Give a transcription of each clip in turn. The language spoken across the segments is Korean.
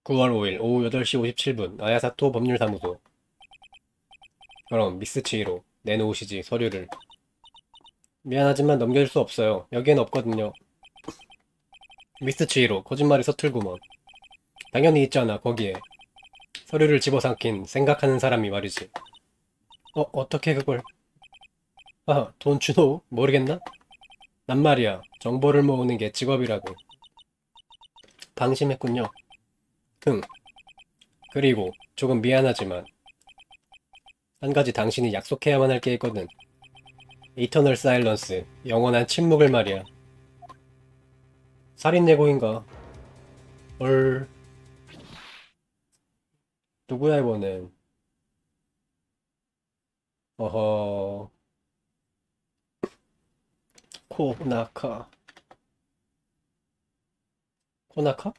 9월 5일 오후 8시 57분 아야사토 법률사무소. 그럼 미스 치히로 내놓으시지 서류를. 미안하지만 넘겨줄 수 없어요. 여기엔 없거든요. 미스 치히로 거짓말이 서툴구먼. 당연히 있잖아 거기에. 서류를 집어삼킨 생각하는 사람이 말이지. 어떻게 그걸. 아, 돈 주노? 모르겠나? 난 말이야 정보를 모으는 게 직업이라고. 방심했군요. 흥. 그리고 조금 미안하지만 한 가지 당신이 약속해야만 할 게 있거든. 이터널 사일런스, 영원한 침묵을 말이야. 살인 예고인가? 헐, 누구야 이번엔? 어허, 코나카. 코나카?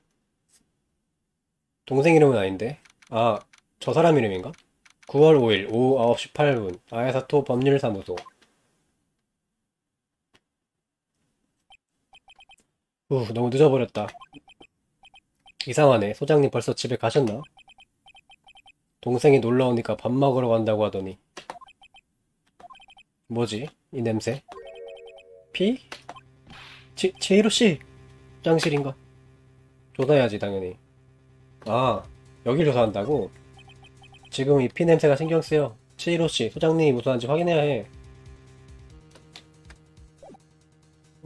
동생 이름은 아닌데? 아, 저 사람 이름인가? 9월 5일 오후 9시 8분 아야사토 법률사무소. 너무 늦어버렸다. 이상하네. 소장님 벌써 집에 가셨나? 동생이 놀러 오니까 밥 먹으러 간다고 하더니. 뭐지? 이 냄새? 피? 치히로 씨! 화장실인가? 조사해야지 당연히. 아, 여길 조사한다고? 지금 이 피 냄새가 신경 쓰여. 치히로 씨, 소장님이 무사한지 확인해야 해.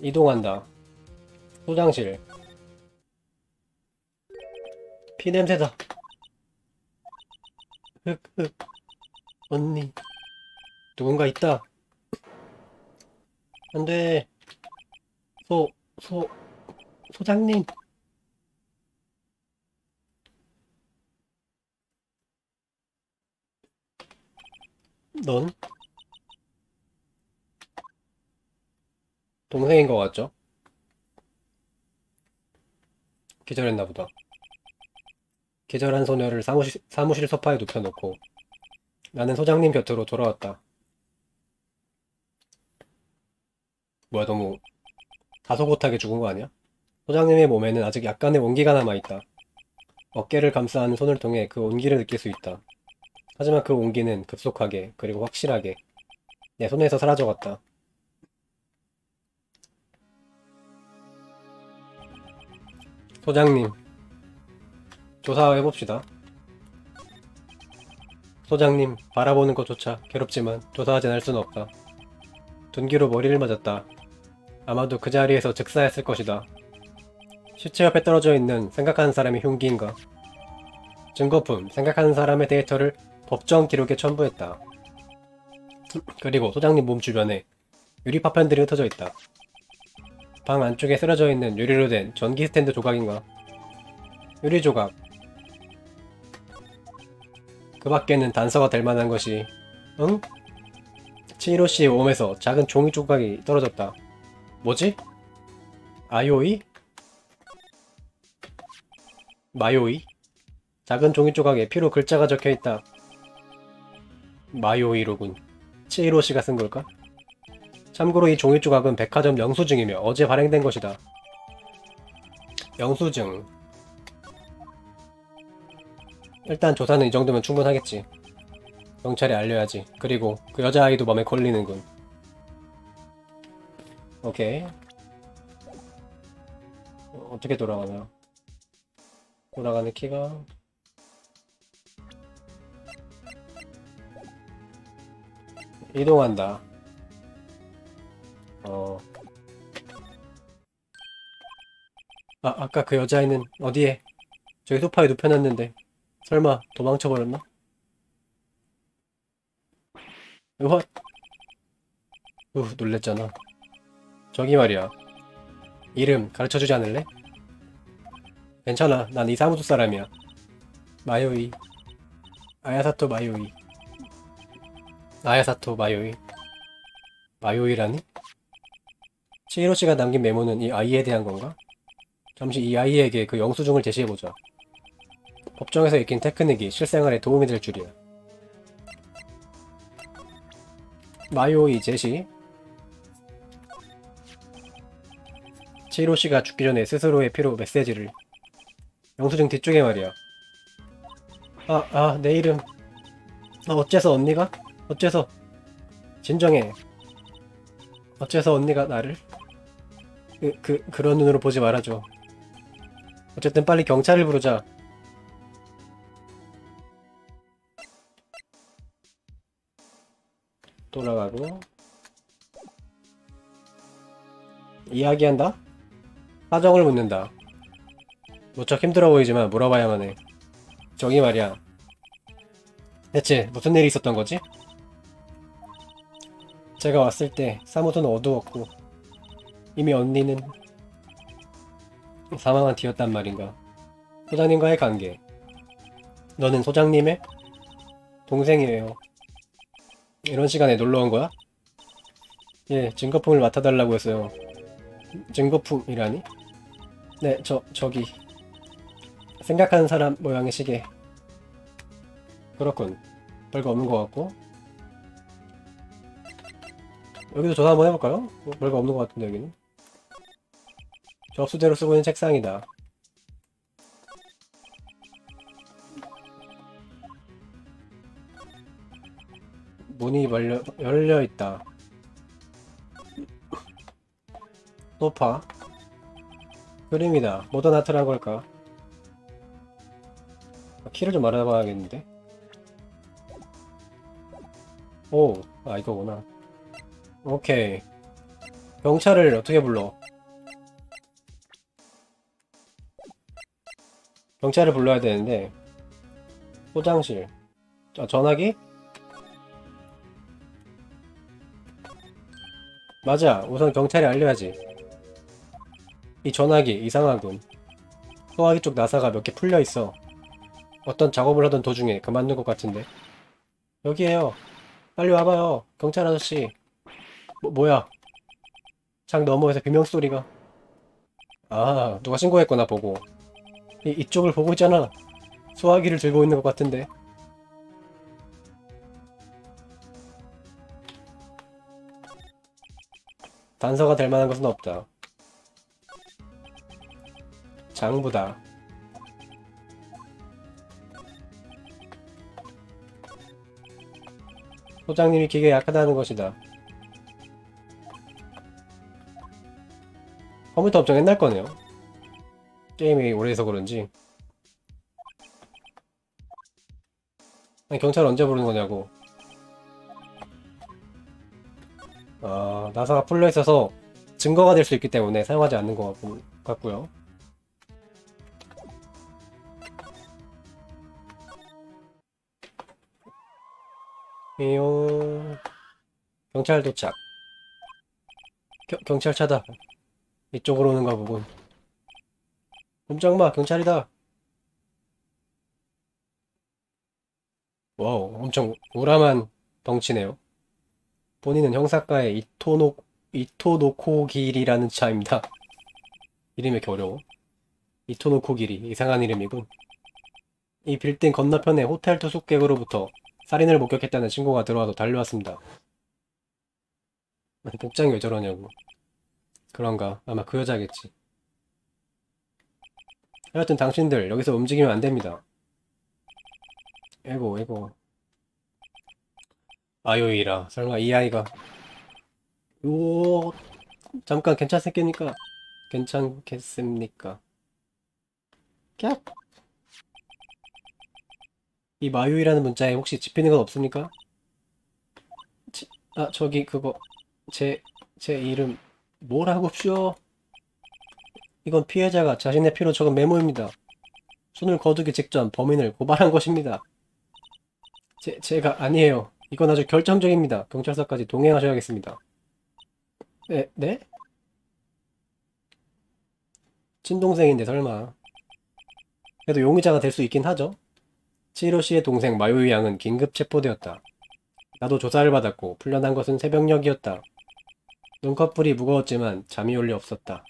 이동한다. 소장실. 피 냄새다. 흑흑. 언니. 누군가 있다. 안 돼. 소, 소, 소장님. 넌 동생인 것 같죠? 기절했나 보다. 기절한 소녀를 사무실 소파에 눕혀놓고 나는 소장님 곁으로 돌아왔다. 뭐야, 너무 다소곳하게 죽은 거 아니야? 소장님의 몸에는 아직 약간의 온기가 남아있다. 어깨를 감싸는 손을 통해 그 온기를 느낄 수 있다. 하지만 그 온기는 급속하게, 그리고 확실하게 내 손에서 사라져갔다. 소장님, 조사해봅시다. 소장님, 바라보는 것조차 괴롭지만 조사하지 않을 수는 없다. 둔기로 머리를 맞았다. 아마도 그 자리에서 즉사했을 것이다. 시체 옆에 떨어져 있는 생각하는 사람의 흉기인가? 증거품, 생각하는 사람의 데이터를 법정 기록에 첨부했다. 그리고 소장님 몸 주변에 유리 파편들이 흩어져 있다. 방 안쪽에 쓰러져 있는 유리로 된 전기 스탠드 조각인가? 유리 조각. 그 밖에는 단서가 될 만한 것이. 응? 치히로 씨의 몸에서 작은 종이 조각이 떨어졌다. 뭐지? 아요이? 마요이? 작은 종이 조각에 피로 글자가 적혀있다. 마요이로군. 치히로 씨가 쓴 걸까? 참고로 이 종이 조각은 백화점 영수증이며 어제 발행된 것이다. 영수증. 일단 조사는 이 정도면 충분하겠지. 경찰에 알려야지. 그리고 그 여자아이도 맘에 걸리는군. 오케이. 어떻게 돌아가나? 돌아가는 키가 이동한다. 어. 아까 그 여자아이는 어디에? 저기 소파에 눕혀놨는데 설마 도망쳐버렸나? 으헛. 놀랬잖아. 저기 말이야. 이름 가르쳐주지 않을래? 괜찮아. 난 이 사무소 사람이야. 마요이. 아야사토 마요이. 아야사토 마요이. 마요이라니? 치히로 씨가 남긴 메모는 이 아이에 대한 건가? 잠시 이 아이에게 그 영수증을 제시해보자. 법정에서 익힌 테크닉이 실생활에 도움이 될 줄이야. 마요이 제시. 치히로 씨가 죽기 전에 스스로의 피로 메시지를. 영수증 뒤쪽에 말이야. 내 이름. 어째서 언니가? 어째서? 진정해. 어째서 언니가 나를? 그런 눈으로 보지 말아줘. 어쨌든 빨리 경찰을 부르자. 돌아가고. 이야기한다? 사정을 묻는다. 무척 힘들어 보이지만 물어봐야만 해. 저기 말이야. 대체 무슨 일이 있었던 거지? 제가 왔을 때 사무소는 어두웠고 이미 언니는 사망한 뒤였단 말인가. 소장님과의 관계. 너는 소장님의 동생이에요. 이런 시간에 놀러 온 거야? 예, 증거품을 맡아달라고 했어요. 증거품이라니? 네, 저기 생각하는 사람 모양의 시계. 그렇군. 별거 없는 것 같고. 여기도 조사 한번 해볼까요? 별거 없는 것 같은데 여기는. 접수대로 쓰고 있는 책상이다. 문이 열려있다. 소파. 그림이다. 모던 아트란 걸까? 키를 좀 알아봐야겠는데. 오, 이거구나. 오케이. 경찰을 어떻게 불러? 경찰을 불러야 되는데. 소장실. 전화기? 맞아. 우선 경찰에 알려야지. 이 전화기 이상하군. 소화기 쪽 나사가 몇 개 풀려있어. 어떤 작업을 하던 도중에 그만둔 것 같은데. 여기에요. 빨리 와봐요. 경찰 아저씨. 뭐야. 창 너머에서 비명소리가. 누가 신고했구나 보고. 이쪽을 보고 있잖아. 소화기를 들고 있는 것 같은데. 단서가 될 만한 것은 없다. 장부다. 소장님이 기계에 약하다는 것이다. 컴퓨터 엄청 옛날 거네요. 게임이 오래돼서 그런지. 아니, 경찰 언제 부르는 거냐고. 나사가 풀려 있어서 증거가 될 수 있기 때문에 사용하지 않는 것 같고요. 이용 경찰 도착. 경찰차다. 이쪽으로 오는가 보군. 꼼짝마, 경찰이다. 와우, 엄청 우람한 덩치네요. 본인은 형사과의 이토노코길이라는 차입니다. 이름이 이렇게 어려워. 이토노코길이 이상한 이름이군. 이 빌딩 건너편에 호텔 투숙객으로부터 살인을 목격했다는 신고가 들어와서 달려왔습니다. 복장이 왜 저러냐고. 그런가. 아마 그 여자겠지. 하여튼 당신들 여기서 움직이면 안 됩니다. 에고. 아요이라. 설마 이 아이가. 오, 잠깐 괜찮겠습니까? 괜찮겠습니까? 캡! 이 마요이라는 문자에 혹시 집히는 건 없습니까? 저기 그거 제 이름 뭐라고쇼? 이건 피해자가 자신의 피로 적은 메모입니다. 손을 거두기 직전 범인을 고발한 것입니다. 제가 아니에요. 이건 아주 결정적입니다. 경찰서까지 동행하셔야겠습니다. 네? 친동생인데 설마. 그래도 용의자가 될 수 있긴 하죠. 치히로 씨의 동생 마요이 양은 긴급 체포되었다. 나도 조사를 받았고 풀려난 것은 새벽녘이었다. 눈꺼풀이 무거웠지만 잠이 올 리 없었다.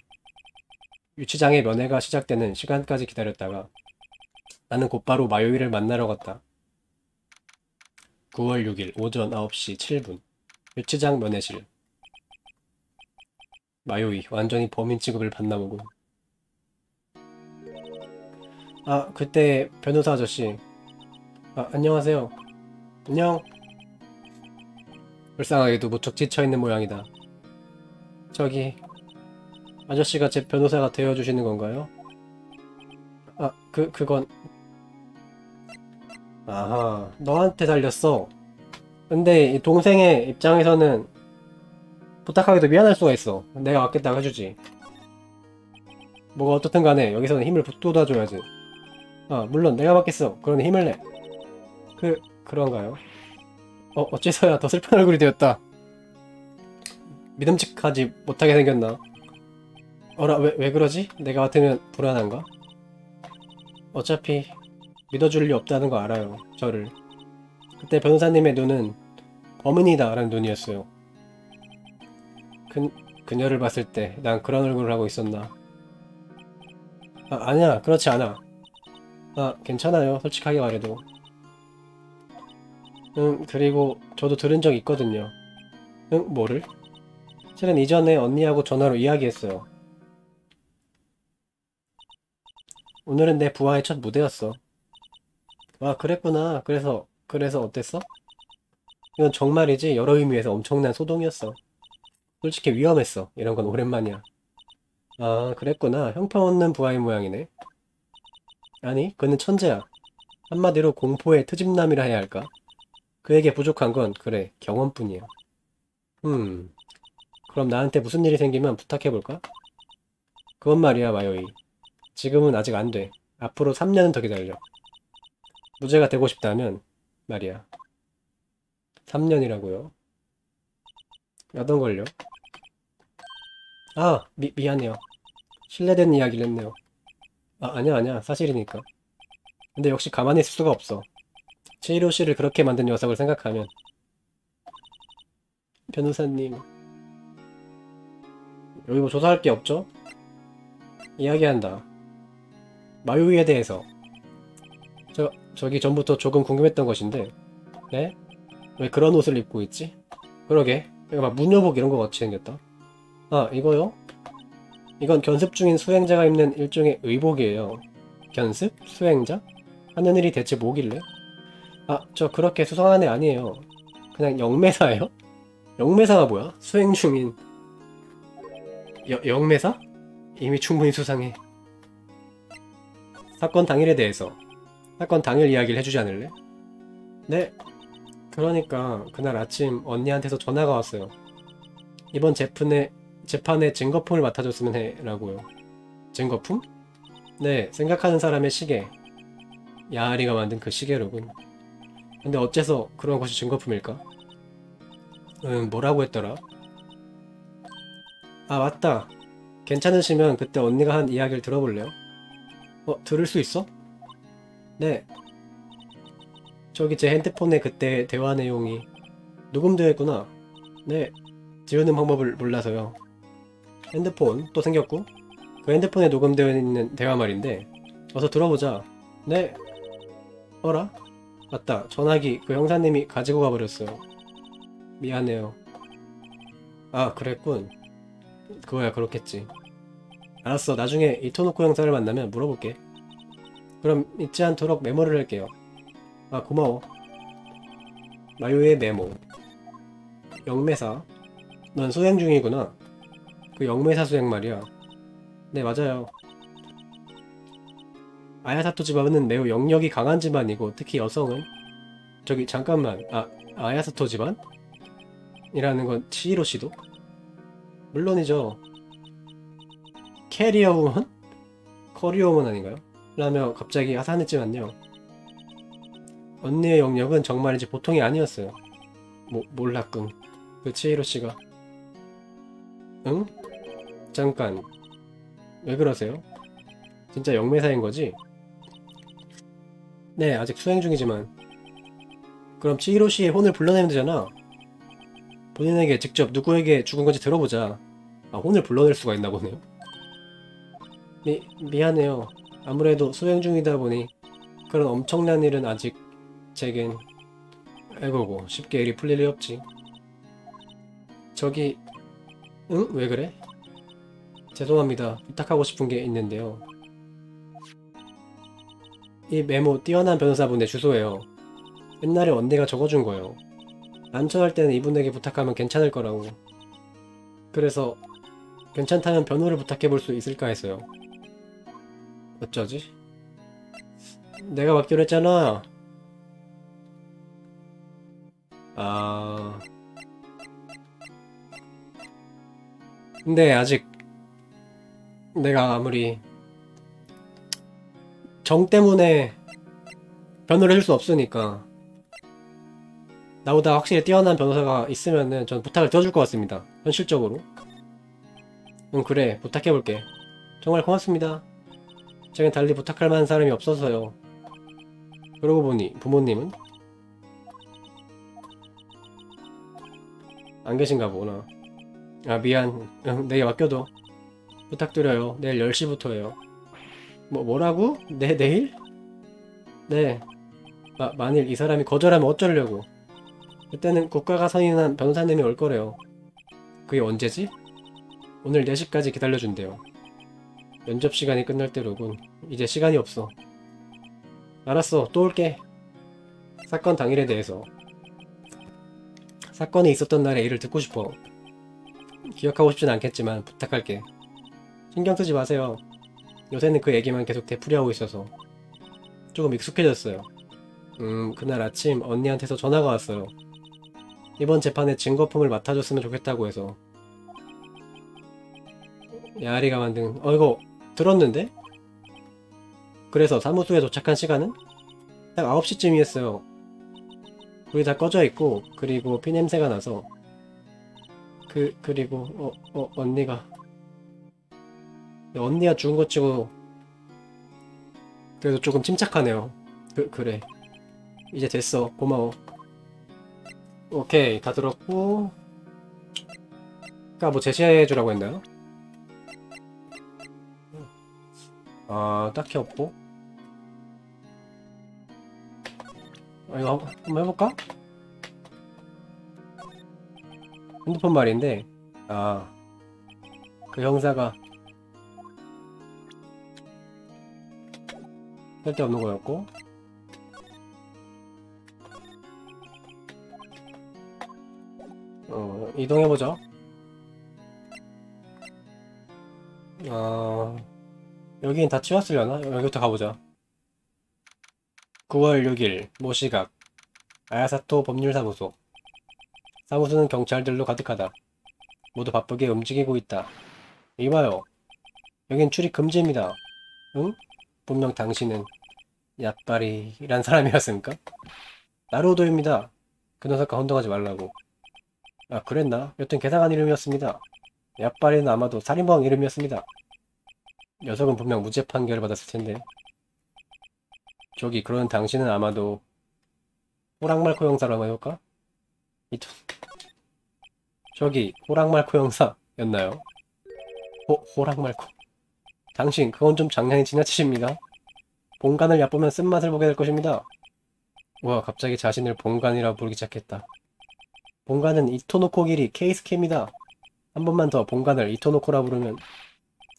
유치장의 면회가 시작되는 시간까지 기다렸다가 나는 곧바로 마요이를 만나러 갔다. 9월 6일 오전 9시 7분 유치장 면회실. 마요이 완전히 범인 취급을 받나 보군. 그때 변호사 아저씨 아, 안녕하세요. 안녕. 불쌍하게도 무척 지쳐있는 모양이다. 저기, 아저씨가 제 변호사가 되어주시는 건가요? 아, 그건... 아하, 너한테 달렸어. 근데 이 동생의 입장에서는 부탁하기도 미안할 수가 있어. 내가 맞겠다고 해주지. 뭐가 어떻든 간에 여기서는 힘을 북돋아줘야지. 아, 물론 내가 받겠어. 그러니 힘을 내. 그런가요? 어째서야 더 슬픈 얼굴이 되었다. 믿음직하지 못하게 생겼나? 어라, 왜 그러지? 내가 같으면 불안한가? 어차피 믿어줄 리 없다는 거 알아요, 저를. 그때 변호사님의 눈은 어머니다 라는 눈이었어요. 그녀를 봤을 때 난 그런 얼굴을 하고 있었나? 아, 아니야, 그렇지 않아. 아, 괜찮아요, 솔직하게 말해도. 그리고 저도 들은 적 있거든요. 뭐를? 실은 이전에 언니하고 전화로 이야기했어요. 오늘은 내 부하의 첫 무대였어. 아, 그랬구나. 그래서 어땠어? 이건 정말이지 여러 의미에서 엄청난 소동이었어. 솔직히 위험했어. 이런 건 오랜만이야. 아, 그랬구나. 형편없는 부하의 모양이네. 아니, 그는 천재야. 한마디로 공포의 트집남이라 해야 할까? 그에게 부족한 건 그래, 경험뿐이야. 음, 그럼 나한테 무슨 일이 생기면 부탁해볼까? 그건 말이야, 마요이. 지금은 아직 안 돼. 앞으로 3년은 더 기다려. 무죄가 되고 싶다면 말이야. 3년이라고요? 어떤 걸요? 아, 미안해요. 실례된 이야기를 했네요. 아, 아니야. 사실이니까. 근데 역시 가만히 있을 수가 없어. 최희로 씨를 그렇게 만든 녀석을 생각하면. 변호사님, 여기 뭐 조사할 게 없죠? 이야기한다. 마요이에 대해서. 저기 전부터 조금 궁금했던 것인데, 네? 왜 그런 옷을 입고 있지? 그러게. 이거 막 무녀복 이런 거 같이 생겼다. 아, 이거요? 이건 견습 중인 수행자가 입는 일종의 의복이에요. 견습? 수행자? 하는 일이 대체 뭐길래? 아, 저 그렇게 수상한 애 아니에요. 그냥 영매사예요? 영매사가 뭐야? 수행 중인 영매사? 이미 충분히 수상해. 사건 당일에 대해서 사건 당일 이야기를 해주지 않을래? 네. 그러니까 그날 아침 언니한테서 전화가 왔어요. 이번 재판에 증거품을 맡아줬으면 해 라고요. 증거품? 네, 생각하는 사람의 시계. 야아리가 만든 그 시계로군. 근데 어째서 그런 것이 증거품일까? 뭐라고 했더라? 아, 맞다. 괜찮으시면 그때 언니가 한 이야기를 들어볼래요? 들을 수 있어? 네. 저기 제 핸드폰에 그때 대화 내용이 녹음되어 있구나. 네. 지우는 방법을 몰라서요. 핸드폰 또 생겼고 그 핸드폰에 녹음되어 있는 대화 말인데 어서 들어보자. 네. 어라? 맞다. 전화기 그 형사님이 가지고 가버렸어요. 미안해요. 아, 그랬군. 그거야 그렇겠지. 알았어. 나중에 이토노코 형사를 만나면 물어볼게. 그럼 잊지 않도록 메모를 할게요. 아, 고마워. 마요의 메모. 영매사. 넌 수행 중이구나. 그 영매사 수행 말이야. 네, 맞아요. 아야사토 집안은 매우 영역이 강한 집안이고 특히 여성은 저기 잠깐만. 아야사토 집안? 이라는 건 치히로 씨도? 물론이죠. 캐리어 우먼? 커리어 우먼 아닌가요? 라며 갑자기 하산했지만요. 언니의 영역은 정말이지 보통이 아니었어요. 몰라끔. 그 치히로 씨가. 응? 잠깐. 왜 그러세요? 진짜 영매사인 거지? 네, 아직 수행 중이지만. 그럼 치히로 씨의 혼을 불러내면 되잖아. 본인에게 직접 누구에게 죽은 건지 들어보자. 아, 혼을 불러낼 수가 있나 보네요. 미안해요. 아무래도 수행 중이다 보니 그런 엄청난 일은 아직 제겐 아이고고 쉽게 일이 풀릴 리 없지. 저기 응? 왜 그래? 죄송합니다. 부탁하고 싶은 게 있는데요. 이 메모 뛰어난 변호사분의 주소예요. 옛날에 언니가 적어준 거예요. 남처할 때는 이분에게 부탁하면 괜찮을 거라고. 그래서 괜찮다면 변호를 부탁해 볼 수 있을까 했어요. 어쩌지? 내가 받기로 했잖아. 아... 근데 아직 내가 아무리 정 때문에 변호를 해줄 수 없으니까 나보다 확실히 뛰어난 변호사가 있으면은 전 부탁을 들어줄 것 같습니다. 현실적으로. 응, 그래. 부탁해볼게. 정말 고맙습니다. 제겐 달리 부탁할 만한 사람이 없어서요. 그러고 보니 부모님은 안 계신가 보구나. 아, 미안. 응, 내게 맡겨둬. 부탁드려요. 내일 10시부터예요. 뭐라고? 내일? 네. 만일 이 사람이 거절하면 어쩌려고. 그때는 국가가 선임한 변호사님이 올 거래요. 그게 언제지? 오늘 4시까지 기다려준대요. 면접 시간이 끝날 때로군. 이제 시간이 없어. 알았어. 또 올게. 사건 당일에 대해서. 사건이 있었던 날의 일을 듣고 싶어. 기억하고 싶진 않겠지만 부탁할게. 신경 쓰지 마세요. 요새는 그 얘기만 계속 되풀이하고 있어서 조금 익숙해졌어요. 그날 아침 언니한테서 전화가 왔어요. 이번 재판에 증거품을 맡아줬으면 좋겠다고 해서. 야리가 만든... 이거 들었는데? 그래서 사무소에 도착한 시간은? 딱 9시쯤이었어요. 불이 다 꺼져 있고, 그리고 피냄새가 나서 그리고 언니가 죽은 것 치고 그래도 조금 침착하네요. 그래. 이제 됐어. 고마워. 오케이. 다 들었고, 아까 뭐 제시해주라고 했나요? 딱히 없고. 이거 한번 해볼까? 핸드폰 말인데, 그 형사가 쓸데없는 거였고, 이동해보죠. 여긴 다 치웠으려나? 여기부터 가보자. 9월 6일 모시각 아야사토 법률사무소. 사무소는 경찰들로 가득하다. 모두 바쁘게 움직이고 있다. 이봐요. 여긴 출입 금지입니다. 응? 분명 당신은 야빠리란 사람이었습니까? 나루오도입니다. 근호사과 혼동하지 말라고. 그랬나? 여튼 개상한 이름이었습니다. 야빠리는 아마도 살인범 이름이었습니다. 녀석은 분명 무죄 판결을 받았을 텐데. 저기, 그런 당신은 아마도 호랑말코 형사라고 해볼까? 저기, 호랑말코 형사였나요? 호랑말코. 당신, 그건 좀 장난이 지나치십니다. 본관을 얕보면 쓴맛을 보게 될 것입니다. 우와, 갑자기 자신을 본관이라 부르기 시작했다. 본관은 이토노코길이 케이스케입니다. 한 번만 더 본관을 이토노코라 부르면.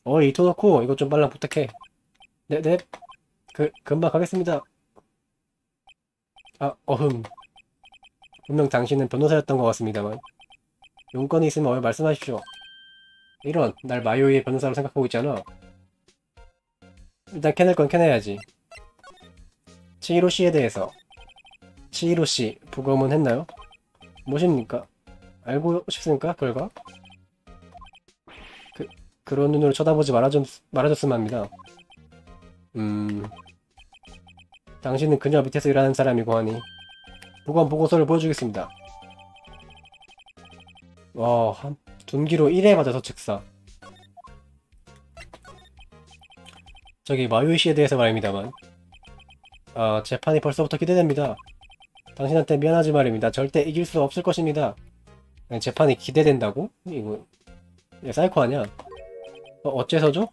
이토노코, 이것 좀 빨랑 부탁해. 네. 금방 가겠습니다. 분명 당신은 변호사였던 것 같습니다만. 용건이 있으면 말씀하십시오. 이런, 날 마요이의 변호사로 생각하고 있잖아. 일단 캐낼 건 캐내야지. 치히로 씨에 대해서. 치히로 씨, 부검은 했나요? 무엇입니까? 알고 싶습니까? 결과? 그런 눈으로 쳐다보지 말아줬으면 합니다. 당신은 그녀 밑에서 일하는 사람이고 하니 부검 보고서를 보여주겠습니다. 둔기로 1회 받아서 즉사. 저기 마요이 씨에 대해서 말입니다만, 재판이 벌써부터 기대됩니다. 당신한테 미안하지 말입니다. 절대 이길 수 없을 것입니다. 재판이 기대된다고? 이거 사이코 아니야? 어째서죠?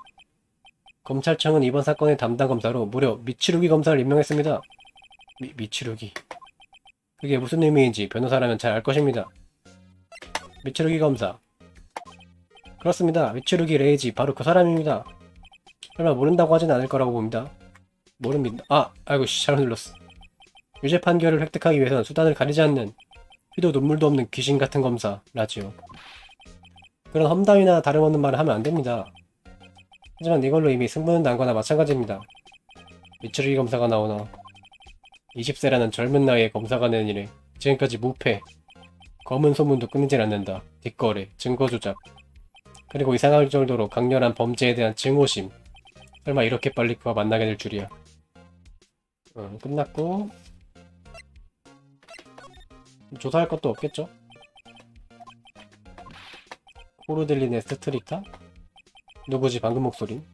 검찰청은 이번 사건의 담당 검사로 무려 미치루기 검사를 임명했습니다. 미치루기. 그게 무슨 의미인지 변호사라면 잘 알 것입니다. 미치루기 검사. 그렇습니다. 미치루기 레이지 바로 그 사람입니다. 설마 모른다고 하진 않을 거라고 봅니다. 모릅니다. 아이고 씨, 잘못 눌렀어. 유죄 판결을 획득하기 위해서는 수단을 가리지 않는 피도 눈물도 없는 귀신 같은 검사, 라지오. 그런 험담이나 다름없는 말을 하면 안 됩니다. 하지만 이걸로 이미 승부는 난 거나 마찬가지입니다. 미추르기 검사가 나오나 20세라는 젊은 나이에 검사가 내는 일에 지금까지 무패, 검은 소문도 끊이질 않는다. 뒷거래, 증거 조작, 그리고 이상할 정도로 강렬한 범죄에 대한 증오심. 설마 이렇게 빨리 그와 만나게 될 줄이야. 끝났고 조사할 것도 없겠죠? 코르델린의 스트리타? 누구지 방금 목소린?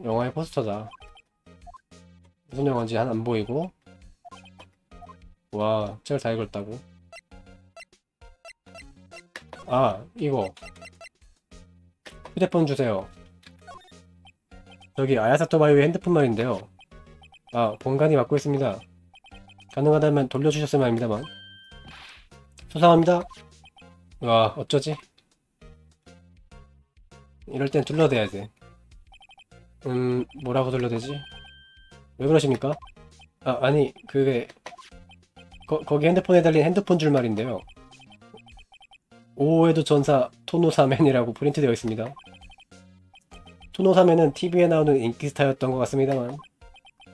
영화의 포스터다. 무슨 영화인지 안 보이고. 와, 책을 다 읽었다고. 아, 이거 휴대폰 주세요. 저기 아야사토 바이오의 핸드폰 말인데요. 아, 본관이 맡고 있습니다. 가능하다면 돌려주셨으면 합니다만. 수상합니다. 와, 어쩌지? 이럴 땐 둘러대야 돼. 뭐라고 둘러대지? 왜 그러십니까? 아, 아니, 그게 거기 핸드폰에 달린 핸드폰 줄 말인데요. 오오에도 전사 토노사맨이라고 프린트되어 있습니다. 토노사맨은 TV에 나오는 인기 스타였던 것 같습니다만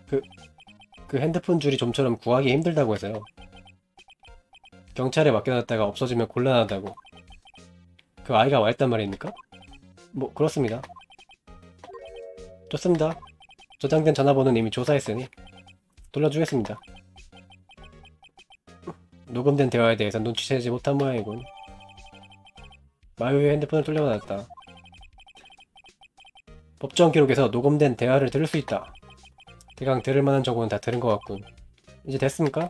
그 핸드폰 줄이 좀처럼 구하기 힘들다고 해서요. 경찰에 맡겨놨다가 없어지면 곤란하다고. 그 아이가 말했단 말입니까? 뭐 그렇습니다. 좋습니다. 저장된 전화번호는 이미 조사했으니 돌려주겠습니다. 녹음된 대화에 대해서 눈치채지 못한 모양이군. 마요의 핸드폰을 돌려받았다. 법정 기록에서 녹음된 대화를 들을 수 있다. 대강 들을 만한 정보는 다 들은 것 같군. 이제 됐습니까?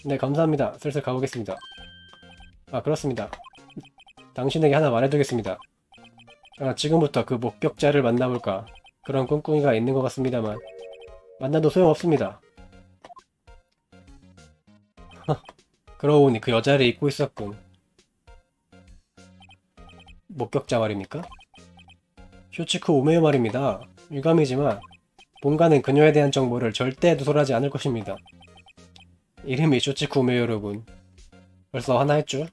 네, 감사합니다. 슬슬 가보겠습니다. 아, 그렇습니다. 당신에게 하나 말해두겠습니다. 아, 지금부터 그 목격자를 만나볼까 그런 꿍꿍이가 있는 것 같습니다만 만나도 소용없습니다. 그러고 보니 그 여자를 잊고 있었군. 목격자 말입니까? 쇼치코 우메요 말입니다. 유감이지만 본가는 그녀에 대한 정보를 절대 누설하지 않을 것입니다. 이름이 쇼치코 우메요로군. 벌써 하나 했죠?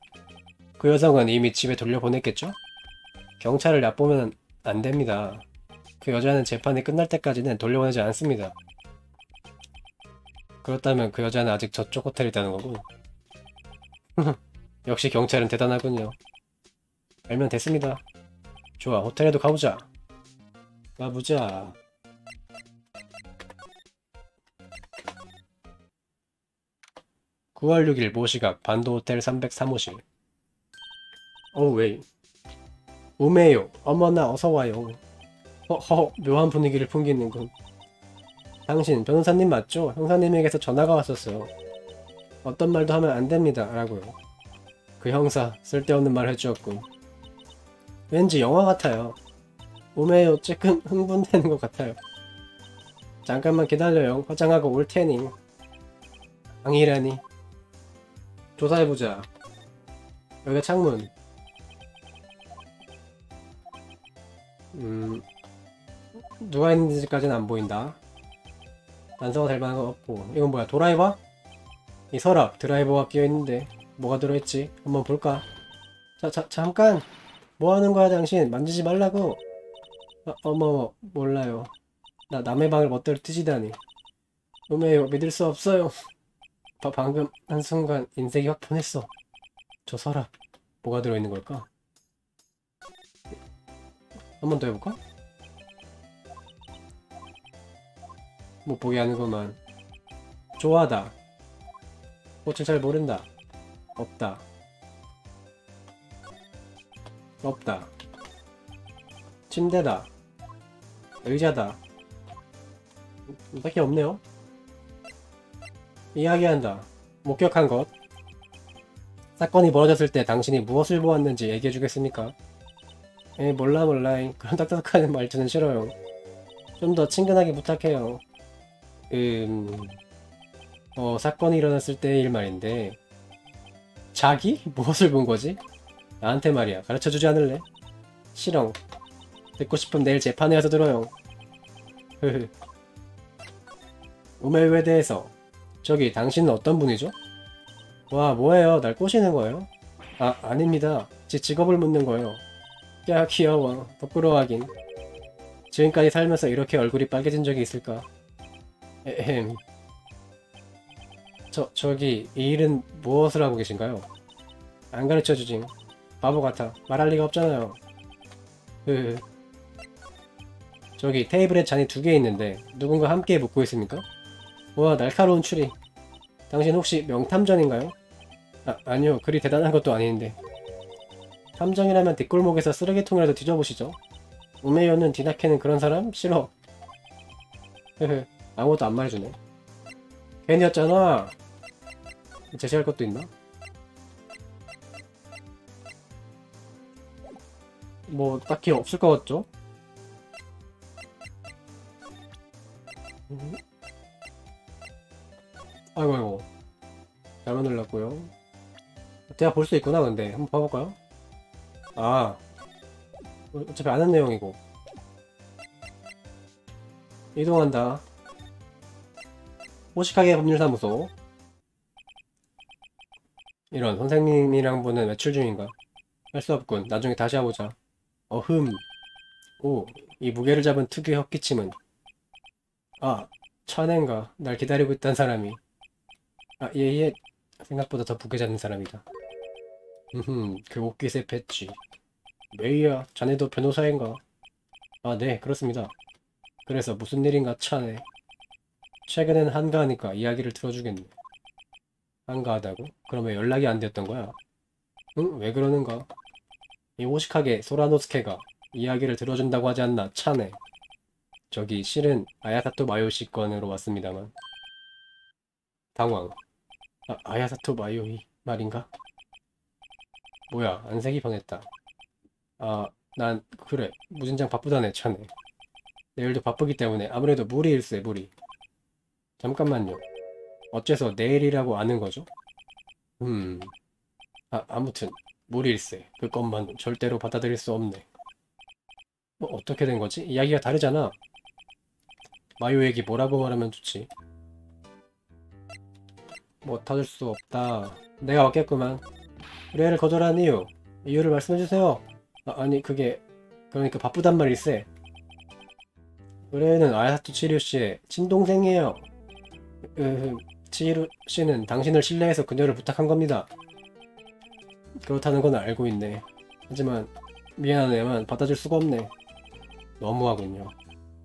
그 여성은 이미 집에 돌려보냈겠죠? 경찰을 얕보면 안 됩니다. 그 여자는 재판이 끝날 때까지는 돌려보내지 않습니다. 그렇다면 그 여자는 아직 저쪽 호텔에 있다는 거군. 역시 경찰은 대단하군요. 알면 됐습니다. 좋아, 호텔에도 가보자. 가보자. (9월 6일) 모시각 반도호텔 303호실. 웨이. 우메요. 어머나 어서와요. 허허, 묘한 분위기를 풍기는군. 당신 변호사님 맞죠? 형사님에게서 전화가 왔었어요. 어떤 말도 하면 안 됩니다. 라고요. 그 형사 쓸데없는 말 해주었군. 왠지 영화 같아요. 우메요, 조금 흥분되는 것 같아요. 잠깐만 기다려요. 화장하고 올 테니. 아니라니. 조사해보자. 여기가 창문. 누가 있는지까지는 안 보인다. 단서가 될 만한 건 없고. 이건 뭐야, 드라이버? 이 서랍 드라이버가 끼어있는데 뭐가 들어있지? 한번 볼까? 잠깐! 뭐 하는 거야 당신? 만지지 말라고! 어머, 몰라요. 나 남의 방을 멋대로 뒤지다니. 음해요, 믿을 수 없어요. 방금 한순간 인색이 확 변했어. 저 서랍 뭐가 들어있는 걸까? 한 번 더 해볼까? 못 보게 하는구만. 좋아하다. 꽃을 잘 모른다. 없다. 없다. 침대다. 의자다. 딱히 없네요. 이야기한다. 목격한 것. 사건이 벌어졌을 때 당신이 무엇을 보았는지 얘기해주겠습니까? 몰라. 그런 딱딱한 말투는 싫어요. 좀 더 친근하게 부탁해요. 사건이 일어났을 때의 일 말인데 자기? 무엇을 본 거지? 나한테 말이야. 가르쳐주지 않을래? 싫어. 듣고 싶으면 내일 재판에 와서 들어요. 우메회대에서. 저기 당신은 어떤 분이죠? 와, 뭐예요? 날 꼬시는 거예요? 아, 아닙니다. 제 직업을 묻는 거예요. 야, 귀여워. 부끄러워하긴. 지금까지 살면서 이렇게 얼굴이 빨개진 적이 있을까? 에헴. 저기 이 일은 무엇을 하고 계신가요? 안 가르쳐주지. 바보 같아. 말할 리가 없잖아요. 흐흐. 저기 테이블에 잔이 2개 있는데 누군가 함께 묵고 있습니까? 와, 날카로운 추리. 당신 혹시 명탐정인가요? 아, 아니요. 그리 대단한 것도 아닌데. 탐정이라면 뒷골목에서 쓰레기통이라도 뒤져보시죠. 우메요는 디나케는 그런 사람? 싫어. 흐흐. 아무것도 안 말해주네. 괜히였잖아. 제시할 것도 있나? 뭐 딱히 없을 것 같죠? 아이고 아이고. 잘못 눌렀고요. 대화 볼 수 있구나. 근데 한번 봐볼까요? 아, 어차피 아는 내용이고. 이동한다. 호식하게 법률사무소. 이런, 선생님이랑 분은 외출 중인가? 할 수 없군. 나중에 다시 해보자. 어흠. 오, 이 무게를 잡은 특유의 헛기침은. 아, 천엔가. 날 기다리고 있단 사람이. 아, 얘 생각보다 더 무게 잡는 사람이다. 그 옷깃의 배지. 메이야, 자네도 변호사인가? 아, 네, 그렇습니다. 그래서 무슨 일인가 차네. 최근엔 한가하니까 이야기를 들어주겠네. 한가하다고? 그럼 왜 연락이 안 됐던 거야? 응? 왜 그러는가? 이 호식하게 소라노스케가 이야기를 들어준다고 하지 않나 차네. 저기 실은 아야사토 마요시 건으로 왔습니다만. 당황. 아, 아야사토 마요이 말인가? 뭐야, 안색이 변했다. 아, 난 그래. 무진장 바쁘다네 차네. 내일도 바쁘기 때문에 아무래도 무리일세 무리. 잠깐만요. 어째서 내일이라고 아는 거죠? 음... 아, 아무튼 무리일세. 그 것만 절대로 받아들일 수 없네. 뭐 어떻게 된 거지? 이야기가 다르잖아. 마요에게 뭐라고 말하면 좋지? 뭐 터질 수 없다. 내가 왔겠구만. 의뢰를 거절한 이유를 말씀해주세요. 아, 아니 그게 그러니까 바쁘단 말일세. 의뢰는 아야사토 치류 씨의 친동생이에요. 치히루 씨는 당신을 신뢰해서 그녀를 부탁한 겁니다. 그렇다는 건 알고 있네. 하지만 미안하네만 받아줄 수가 없네. 너무하군요.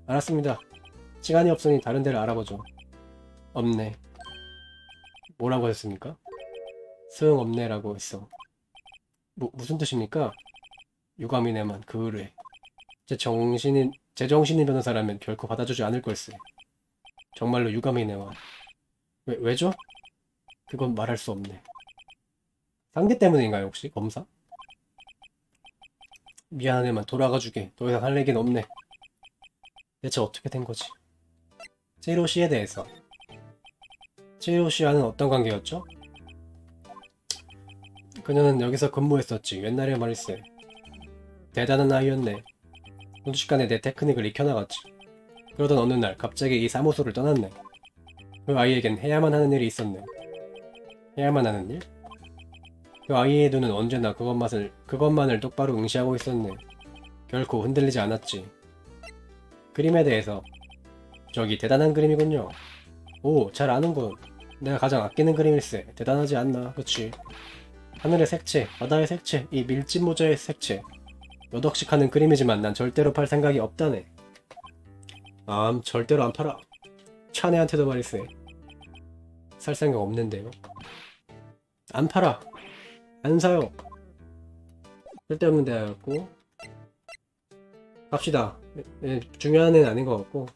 알았습니다. 시간이 없으니 다른 데를 알아보죠. 없네. 뭐라고 했습니까? 소용없네라고 했어. 무슨 뜻입니까? 유감이네만 그 의뢰. 제 정신인 변호사라면 결코 받아주지 않을 걸세. 정말로 유감이네와. 왜죠? 그건 말할 수 없네. 상대 때문인가요, 혹시? 검사? 미안하네만 돌아가 주게. 더 이상 할 얘기는 없네. 대체 어떻게 된 거지? 치히로 씨에 대해서. 치히로 씨와는 어떤 관계였죠? 그녀는 여기서 근무했었지. 옛날에 말일세. 대단한 아이였네. 순식간에 내 테크닉을 익혀나갔지. 그러던 어느 날 갑자기 이 사무소를 떠났네. 그 아이에겐 해야만 하는 일이 있었네. 해야만 하는 일? 그 아이의 눈은 언제나 그것만을 똑바로 응시하고 있었네. 결코 흔들리지 않았지. 그림에 대해서. 저기 대단한 그림이군요. 오, 잘 아는군. 내가 가장 아끼는 그림일세. 대단하지 않나, 그치? 하늘의 색채, 바다의 색채, 이 밀짚 모자의 색채. 몇 억씩 하는 그림이지만 난 절대로 팔 생각이 없다네. 절대로 안 팔아. 차네한테도 말일세. 살 생각 없는데요. 안 팔아. 안 사요. 쓸데없는 대화였고. 갑시다. 중요한 애는 아닌 것 같고.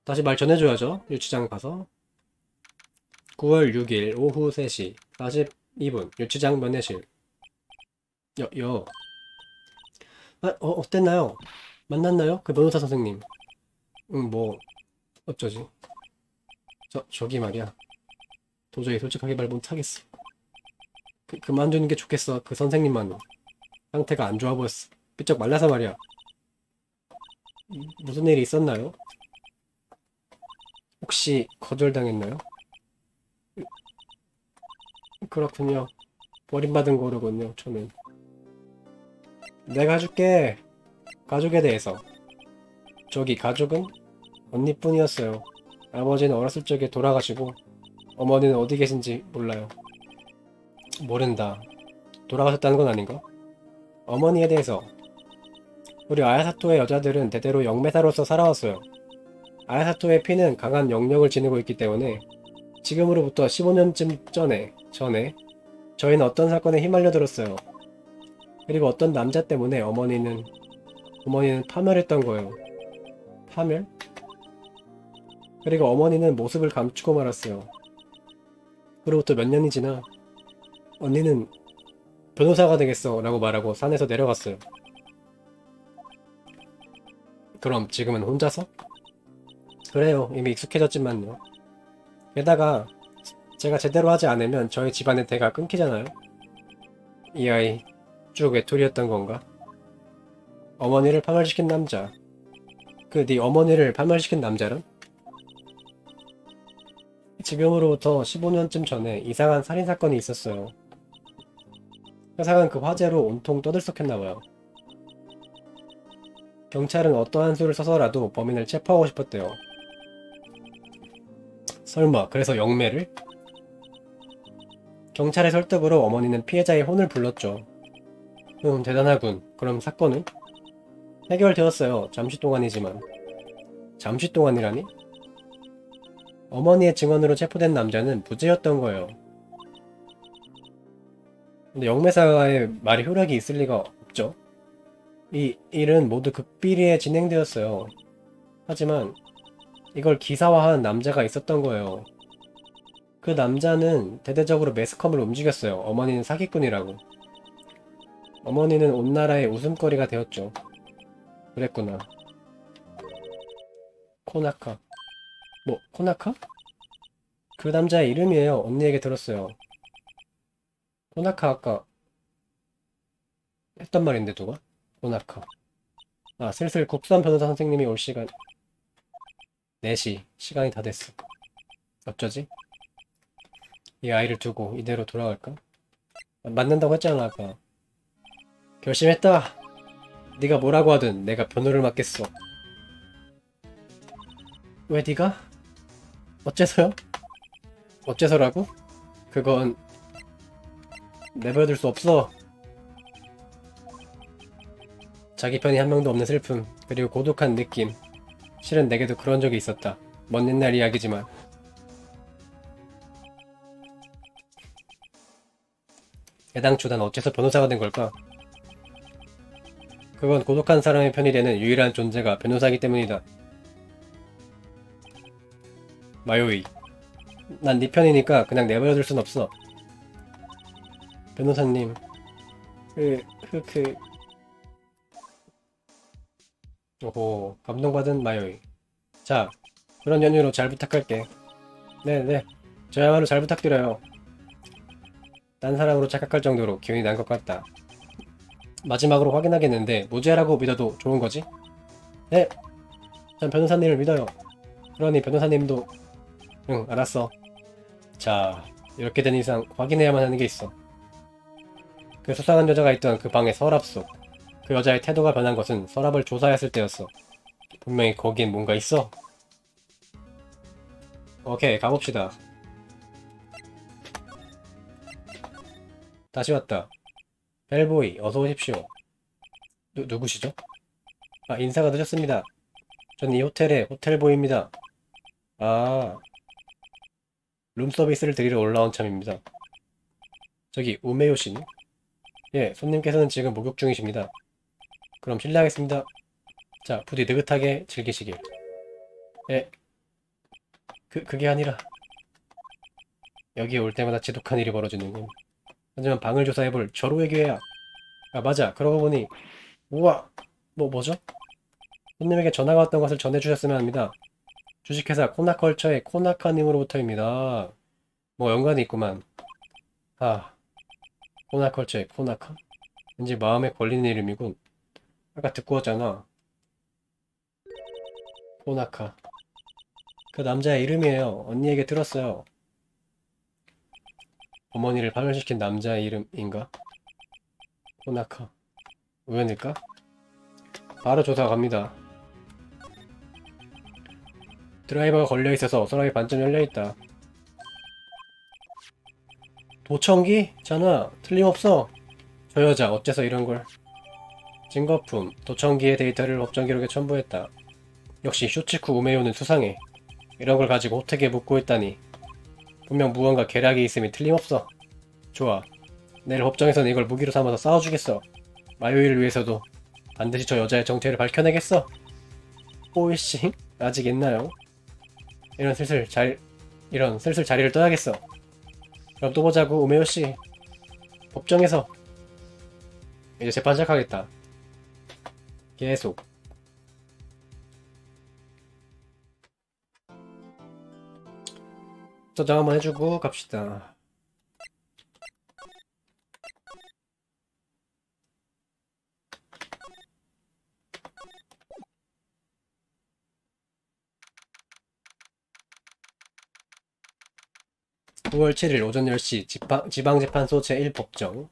다시 말 전해줘야죠. 유치장 가서. 9월 6일 오후 3시 42분 유치장 면회실. 어땠나요? 만났나요? 그 변호사 선생님. 뭐 어쩌지? 저기 말이야. 도저히 솔직하게 말 못하겠어. 그만두는 게 좋겠어. 그 선생님만 상태가 안 좋아 보였어. 삐쩍 말라서 말이야. 무슨 일이 있었나요? 혹시 거절당했나요? 그렇군요. 버림받은 거로군요, 저는. 내가 해줄게. 가족에 대해서. 저기 가족은 언니뿐이었어요. 아버지는 어렸을 적에 돌아가시고 어머니는 어디 계신지 몰라요. 모른다. 돌아가셨다는 건 아닌가? 어머니에 대해서. 우리 아야사토의 여자들은 대대로 영매사로서 살아왔어요. 아야사토의 피는 강한 영역을 지니고 있기 때문에 지금으로부터 15년쯤 전에 저희는 어떤 사건에 휘말려 들었어요. 그리고 어떤 남자 때문에 어머니는 파멸했던 거예요. 파멸? 그리고 어머니는 모습을 감추고 말았어요. 그로부터 몇 년이 지나 언니는 변호사가 되겠어 라고 말하고 산에서 내려갔어요. 그럼 지금은 혼자서? 그래요. 이미 익숙해졌지만요. 게다가 제가 제대로 하지 않으면 저희 집안의 대가 끊기잖아요. 이 아이 쭉 외톨이였던 건가? 어머니를 파멸시킨 남자. 그 네 어머니를 파멸시킨 남자는? 지금으로부터 15년쯤 전에 이상한 살인사건이 있었어요. 세상은 그 화재로 온통 떠들썩했나봐요. 경찰은 어떠한 수를 써서라도 범인을 체포하고 싶었대요. 설마 그래서 영매를? 경찰의 설득으로 어머니는 피해자의 혼을 불렀죠. 대단하군. 그럼 사건은? 해결되었어요. 잠시 동안이지만. 잠시 동안이라니? 어머니의 증언으로 체포된 남자는 무죄였던 거예요. 근데 영매사의 말이 효력이 있을 리가 없죠. 이 일은 모두 극비리에 진행되었어요. 하지만 이걸 기사화한 남자가 있었던 거예요. 그 남자는 대대적으로 매스컴을 움직였어요. 어머니는 사기꾼이라고. 어머니는 온 나라의 웃음거리가 되었죠. 그랬구나. 코나카. 뭐, 코나카? 그 남자의 이름이에요. 언니에게 들었어요. 코나카 아까 했던 말인데 누가? 코나카. 아, 슬슬 국수한 변호사 선생님이 올 시간. 4시. 시간이 다 됐어. 어쩌지? 이 아이를 두고 이대로 돌아갈까? 맞는다고 했잖아 아까. 결심했다. 네가 뭐라고 하든 내가 변호를 맡겠어. 왜 네가? 어째서요? 어째서라고? 그건 내버려둘 수 없어. 자기 편이 한 명도 없는 슬픔, 그리고 고독한 느낌. 실은 내게도 그런 적이 있었다. 먼 옛날 이야기지만. 애당초 난 어째서 변호사가 된 걸까? 그건 고독한 사람의 편이 되는 유일한 존재가 변호사이기 때문이다. 마요이. 난 네 편이니까 그냥 내버려둘 순 없어. 변호사님. 오호, 감동받은 마요이. 자, 그런 연유로 잘 부탁할게. 네네. 저야말로 잘 부탁드려요. 딴 사람으로 착각할 정도로 기운이 난 것 같다. 마지막으로 확인하겠는데 무죄라고 믿어도 좋은 거지? 네! 전 변호사님을 믿어요. 그러니 변호사님도 응, 알았어. 자, 이렇게 된 이상 확인해야만 하는 게 있어. 그 수상한 여자가 있던 그 방의 서랍 속. 그 여자의 태도가 변한 것은 서랍을 조사했을 때였어. 분명히 거기엔 뭔가 있어. 오케이, 가봅시다. 다시 왔다. 벨보이, 어서 오십시오. 누구시죠? 아, 인사가 늦었습니다. 전 이 호텔의 호텔보이입니다. 아, 룸서비스를 드리러 올라온 참입니다. 저기, 우메요신? 예, 손님께서는 지금 목욕 중이십니다. 그럼 실례하겠습니다. 자, 부디 느긋하게 즐기시길. 예, 그게 아니라 여기에 올 때마다 지독한 일이 벌어지는군. 하지만 방을 조사해볼 절호의 기회야. 아, 맞아. 그러고 보니 우와! 뭐죠? 손님에게 전화가 왔던 것을 전해주셨으면 합니다. 주식회사 코나컬처의 코나카님으로부터입니다. 뭐 연관이 있구만. 아, 코나컬처의 코나카? 왠지 마음에 걸리는 이름이군. 아까 듣고 왔잖아. 코나카. 그 남자의 이름이에요. 언니에게 들었어요. 어머니를 파멸시킨 남자의 이름인가? 호나카. 우연일까? 바로 조사 갑니다. 드라이버가 걸려있어서 서랍이 반쯤 열려있다. 도청기? 잖아. 틀림없어. 저 여자 어째서 이런걸. 증거품. 도청기의 데이터를 법정 기록에 첨부했다. 역시 쇼치쿠 우메요는 수상해. 이런 걸 가지고 호텔에 묻고 있다니. 분명 무언가 계략이 있음이 틀림없어. 좋아. 내일 법정에서는 이걸 무기로 삼아서 싸워주겠어. 마요이를 위해서도 반드시 저 여자의 정체를 밝혀내겠어. 오이씨, 아직 있나요? 이런 슬슬 자리를 떠야겠어. 그럼 또 보자고, 우메요씨. 법정에서. 이제 재판 시작하겠다. 계속. 저장 한번 해주고 갑시다. (9월 7일) 오전 10시 지방재판소 제1법정.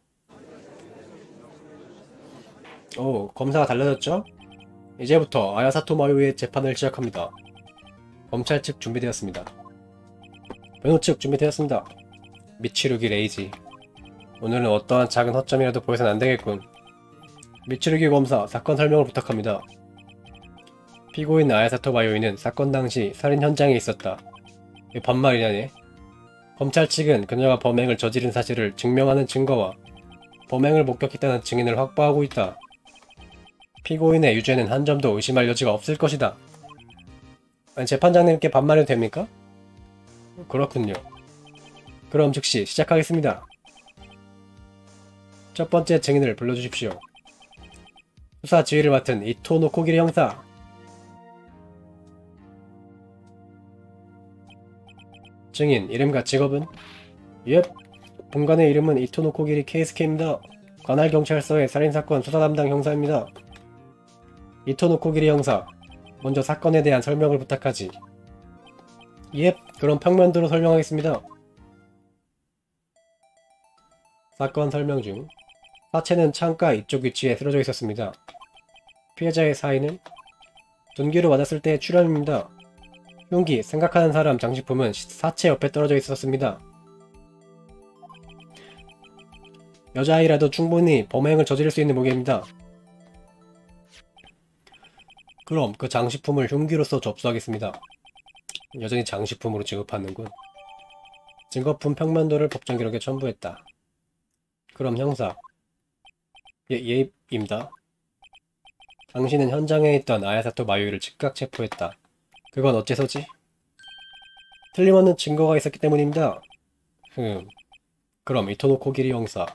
오, 검사가 달라졌죠? 이제부터 아야사토 마요의 재판을 시작합니다. 검찰 측 준비되었습니다. 변호 측 준비되었습니다. 미치루기 레이지. 오늘은 어떠한 작은 허점이라도 보여선 안되겠군. 미치루기 검사, 사건 설명을 부탁합니다. 피고인 아야사토 마요이는 사건 당시 살인 현장에 있었다. 왜 반말이냐네? 검찰 측은 그녀가 범행을 저지른 사실을 증명하는 증거와 범행을 목격했다는 증인을 확보하고 있다. 피고인의 유죄는 한 점도 의심할 여지가 없을 것이다. 아니, 재판장님께 반말해도 됩니까? 그렇군요. 그럼 즉시 시작하겠습니다. 첫 번째 증인을 불러주십시오. 수사 지휘를 맡은 이토 노코기리 형사. 증인, 이름과 직업은? 예, 본관의 이름은 이토 노코기리 케이스케입니다. 관할 경찰서의 살인사건 수사 담당 형사입니다. 이토 노코기리 형사, 먼저 사건에 대한 설명을 부탁하지. 예, 그럼 평면도로 설명하겠습니다. 사건 설명 중. 사체는 창가 이쪽 위치에 쓰러져 있었습니다. 피해자의 사인은? 둔기로 맞았을 때의 출혈입니다. 흉기, 생각하는 사람 장식품은 사체 옆에 떨어져 있었습니다. 여자아이라도 충분히 범행을 저지를 수 있는 무게입니다. 그럼 그 장식품을 흉기로서 접수하겠습니다. 여전히 장식품으로 취급하는군. 증거품 평면도를 법정 기록에 첨부했다. 그럼 형사. 예입니다. 당신은 현장에 있던 아야사토 마요이를 즉각 체포했다. 그건 어째서지? 틀림없는 증거가 있었기 때문입니다. 그럼 이토노 코기리 형사.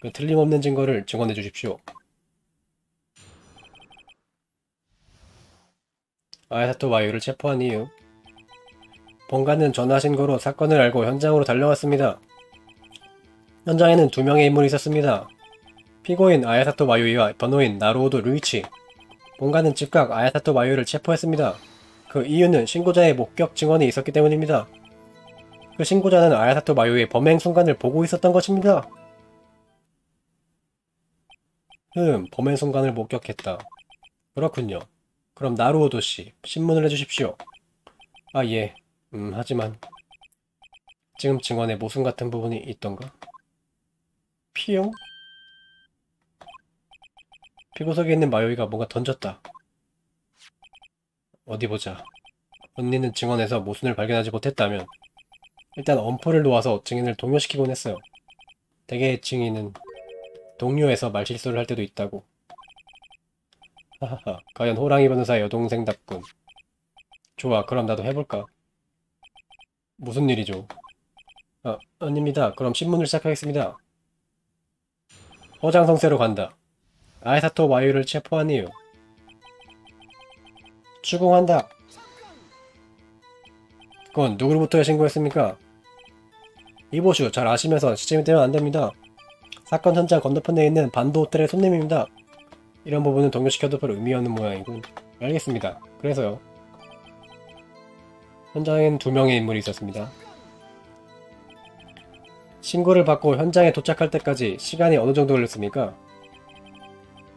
그 틀림없는 증거를 증언해 주십시오. 아야사토 마요이를 체포한 이유. 본관은 전화 신고로 사건을 알고 현장으로 달려왔습니다. 현장에는 2명의 인물이 있었습니다. 피고인 아야사토 마요이와 변호인 나루오도 류이치. 본관은 즉각 아야사토 마요이를 체포했습니다. 그 이유는 신고자의 목격 증언이 있었기 때문입니다. 그 신고자는 아야사토 마요이의 범행 순간을 보고 있었던 것입니다. 범행 순간을 목격했다. 그렇군요. 그럼 나루오도 씨, 신문을 해주십시오. 아, 예. 하지만 지금 증언에 모순 같은 부분이 있던가? 피용? 피구석에 있는 마요이가 뭔가 던졌다. 어디 보자. 언니는 증언에서 모순을 발견하지 못했다면 일단 엄포를 놓아서 증인을 동요시키곤 했어요. 대개의 증인은 동요에서 말실수를 할 때도 있다고. 하하하, 과연 호랑이 변호사의 여동생답군. 좋아, 그럼 나도 해볼까? 무슨 일이죠? 아닙니다. 그럼 신문을 시작하겠습니다. 허장성세로 간다. 아야사토 마요이를 체포한 이유. 추궁한다. 그건 누구로부터 신고했습니까? 이보슈, 잘 아시면서 시침이 되면 안됩니다. 사건 현장 건너편에 있는 반도 호텔의 손님입니다. 이런 부분은 동요시켜도 별 의미 없는 모양이군. 알겠습니다. 그래서요. 현장엔 2명의 인물이 있었습니다. 신고를 받고 현장에 도착할 때까지 시간이 어느 정도 걸렸습니까?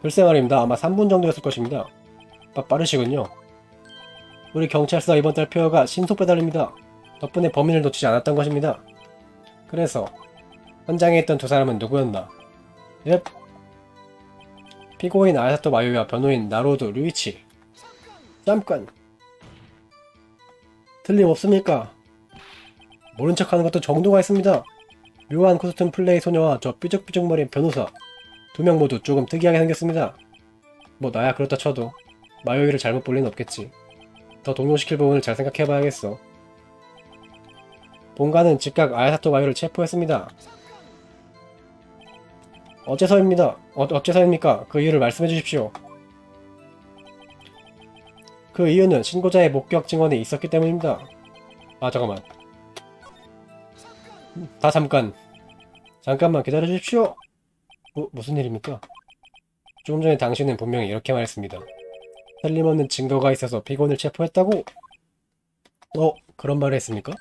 글쎄 말입니다. 아마 3분 정도였을 것입니다. 빠르시군요. 우리 경찰서 이번 달 표어가 신속 배달입니다. 덕분에 범인을 놓치지 않았던 것입니다. 그래서 현장에 있던 2사람은 누구였나? 넵. 피고인 아야사토 마요와 변호인 나로도 류이치. 잠깐. 틀림없습니까? 모른 척하는 것도 정도가 있습니다. 묘한 코스튬 플레이 소녀와 저 삐죽삐죽머리인 변호사 2명 모두 조금 특이하게 생겼습니다. 뭐 나야 그렇다 쳐도 마요이를 잘못 볼 리는 없겠지. 더 동요시킬 부분을 잘 생각해봐야겠어. 본관은 즉각 아야사토 마요를 체포했습니다. 어째서입니까? 그 이유를 말씀해 주십시오. 그 이유는 신고자의 목격 증언이 있었기 때문입니다. 아 잠깐만. 잠깐만 기다려 주십시오. 무슨 일입니까? 조금 전에 당신은 분명히 이렇게 말했습니다. 틀림없는 증거가 있어서 피고인을 체포했다고? 그런 말을 했습니까?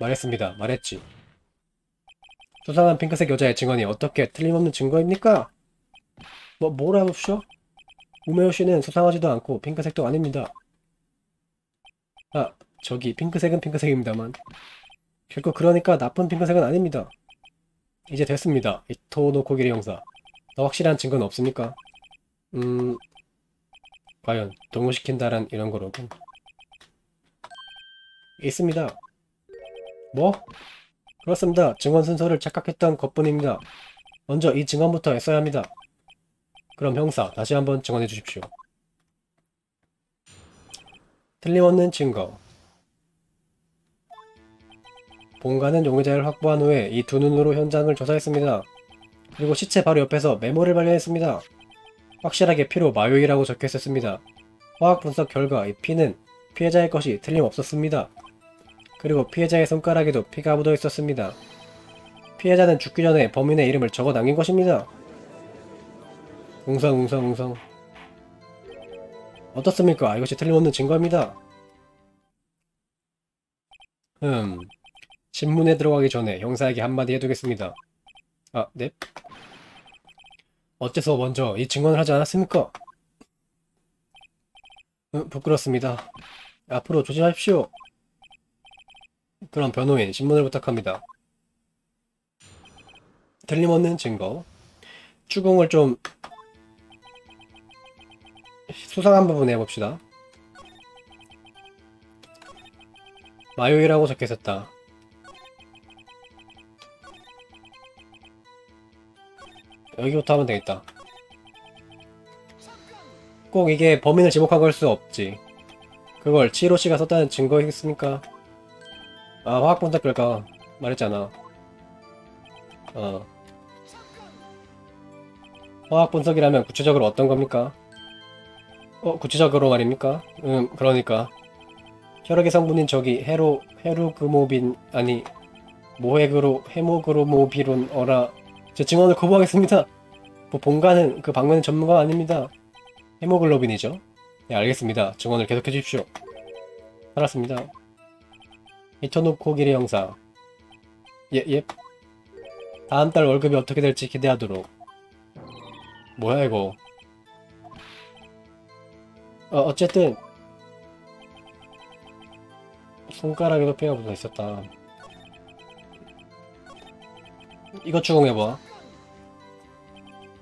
말했습니다. 말했지. 수상한 핑크색 여자의 증언이 어떻게 틀림없는 증거입니까? 뭐라고쇼? 우메오 씨는 수상하지도 않고 핑크색도 아닙니다. 저기 핑크색은 핑크색입니다만 결코 그러니까 나쁜 핑크색은 아닙니다. 이제 됐습니다. 이토노코기리 형사. 더 확실한 증거는 없습니까? 과연 동요시킨다란 이런 거로군. 있습니다. 뭐? 그렇습니다. 증언 순서를 착각했던 것뿐입니다. 먼저 이 증언부터 했어야 합니다. 그럼 형사, 다시 한번 증언해 주십시오. 틀림없는 증거. 본관은 용의자를 확보한 후에 이 2눈으로 현장을 조사했습니다. 그리고 시체 바로 옆에서 메모를 발견했습니다. 확실하게 피로 마요이라고 적혀있었습니다. 화학 분석 결과 이 피는 피해자의 것이 틀림없었습니다. 그리고 피해자의 손가락에도 피가 묻어 있었습니다. 피해자는 죽기 전에 범인의 이름을 적어 남긴 것입니다. 웅성. 어떻습니까? 이것이 틀림없는 증거입니다. 신문에 들어가기 전에 형사에게 한마디 해두겠습니다. 네? 어째서 먼저 이 증언을 하지 않았습니까? 부끄럽습니다. 앞으로 조심하십시오. 그럼 변호인, 신문을 부탁합니다. 틀림없는 증거. 추궁을 좀 수상한 부분 해봅시다. 마요이라고 적혀있었다. 여기부터 하면 되겠다. 꼭 이게 범인을 지목한 걸 수 없지. 그걸 치히로씨가 썼다는 증거이겠습니까? 화학 분석 결과 말했잖아. 화학 분석이라면 구체적으로 어떤 겁니까? 구체적으로 말입니까? 그러니까 혈액의 성분인 저기 헤루그모빈 아니 헤모그로모비론 어라. 제 증언을 거부하겠습니다. 본관은 그 방면의 전문가가 아닙니다. 헤모글로빈이죠. 네, 알겠습니다. 증언을 계속해 주십시오. 알았습니다. 이토노코기리 형사. 예. 다음 달 월급이 어떻게 될지 기대하도록. 뭐야 이거. 어쨌든 손가락에도 피가 묻어 있었다. 이거 추궁해봐.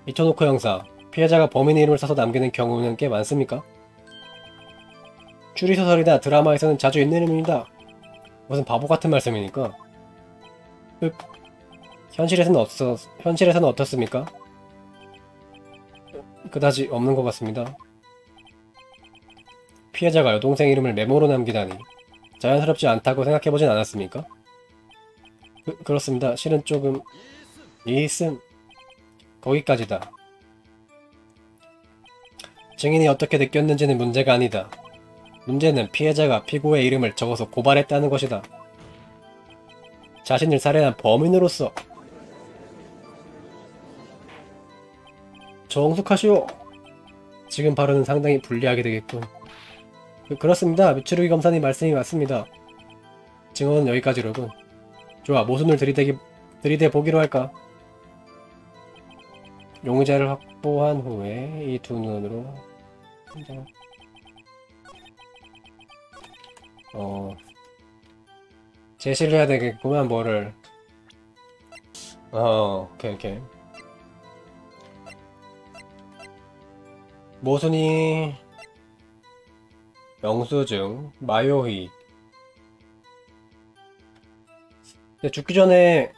이토노코 형사, 피해자가 범인의 이름을 써서 남기는 경우는 꽤 많습니까? 추리소설이나 드라마에서는 자주 있는 이름입니다. 무슨 바보같은 말씀이니까. 현실에서는 어떻습니까? 그다지 없는 것 같습니다. 피해자가 여동생 이름을 메모로 남기다니 자연스럽지 않다고 생각해보진 않았습니까? 그렇습니다. 실은 조금 거기까지다. 증인이 어떻게 느꼈는지는 문제가 아니다. 문제는 피해자가 피고의 이름을 적어서 고발했다는 것이다. 자신을 살해한 범인으로서 정숙하시오. 지금 발언은 상당히 불리하게 되겠군. 그렇습니다. 미츠루기 검사님 말씀이 맞습니다. 증언은 여기까지로군. 좋아, 모순을 들이대 보기로 할까? 용의자를 확보한 후에 이 두 눈으로 제시를 해야 되겠구만. 뭐를. 오케이. 모순이 영수증 마요희. 죽기 전에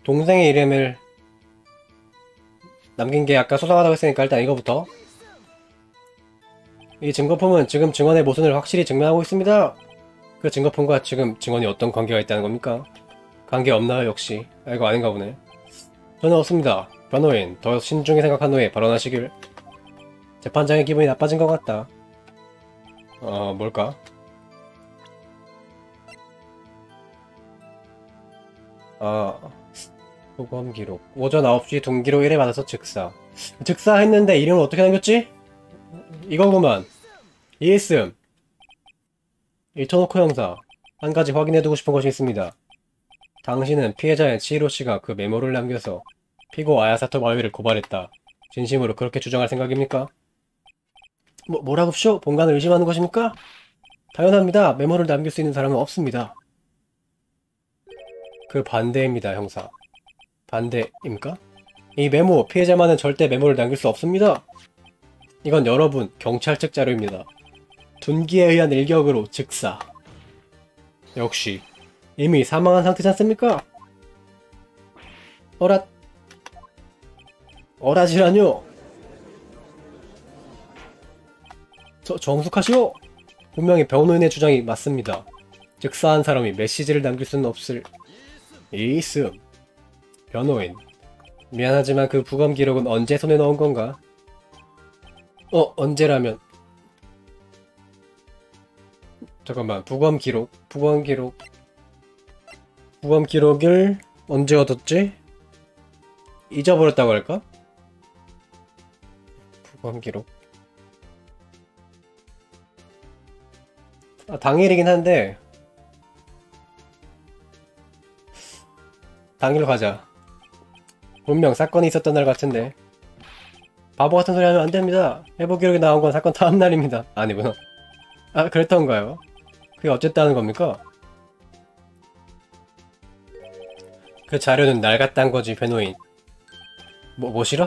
동생의 이름을 남긴 게 아까 수상하다고 했으니까 일단 이거부터. 이 증거품은 지금 증언의 모순을 확실히 증명하고 있습니다. 그 증거품과 지금 증언이 어떤 관계가 있다는 겁니까? 관계 없나요, 역시? 이거 아닌가 보네. 저는 없습니다. 변호인, 더 신중히 생각한 후에 발언하시길. 재판장의 기분이 나빠진 것 같다. 뭘까? 보검 기록. 오전 9시 둔기로 1회 받아서 즉사했는데 이름을 어떻게 남겼지? 이거구만. 이해했음. 이토노코 형사, 한 가지 확인해두고 싶은 것이 있습니다. 당신은 피해자인 치히로 씨가 그 메모를 남겨서 피고 아야사토 마요이를 고발했다. 진심으로 그렇게 주장할 생각입니까? 뭐라고쇼? 본관을 의심하는 것입니까? 당연합니다. 메모를 남길 수 있는 사람은 없습니다. 그 반대입니다, 형사. 반대입니까? 이 메모, 피해자만은 절대 메모를 남길 수 없습니다. 이건 여러분, 경찰 측 자료입니다. 둔기에 의한 일격으로 즉사. 역시 이미 사망한 상태지 않습니까? 어라지라뇨. 정숙하시오. 분명히 변호인의 주장이 맞습니다. 즉사한 사람이 메시지를 남길 수는 없을. 이있음. 변호인, 미안하지만 그 부검 기록은 언제 손에 넣은 건가? 언제라면. 잠깐만, 부검 기록을 언제 얻었지? 잊어버렸다고 할까? 부검 기록. 당일이긴 한데 당일로 가자. 분명 사건이 있었던 날 같은데. 바보 같은 소리 하면 안 됩니다. 회복 기록이 나온 건 사건 다음 날입니다. 아니구나. 그랬던가요? 그게 어쨌다는 겁니까? 그 자료는 낡았단 거지, 변호인. 뭐 싫어?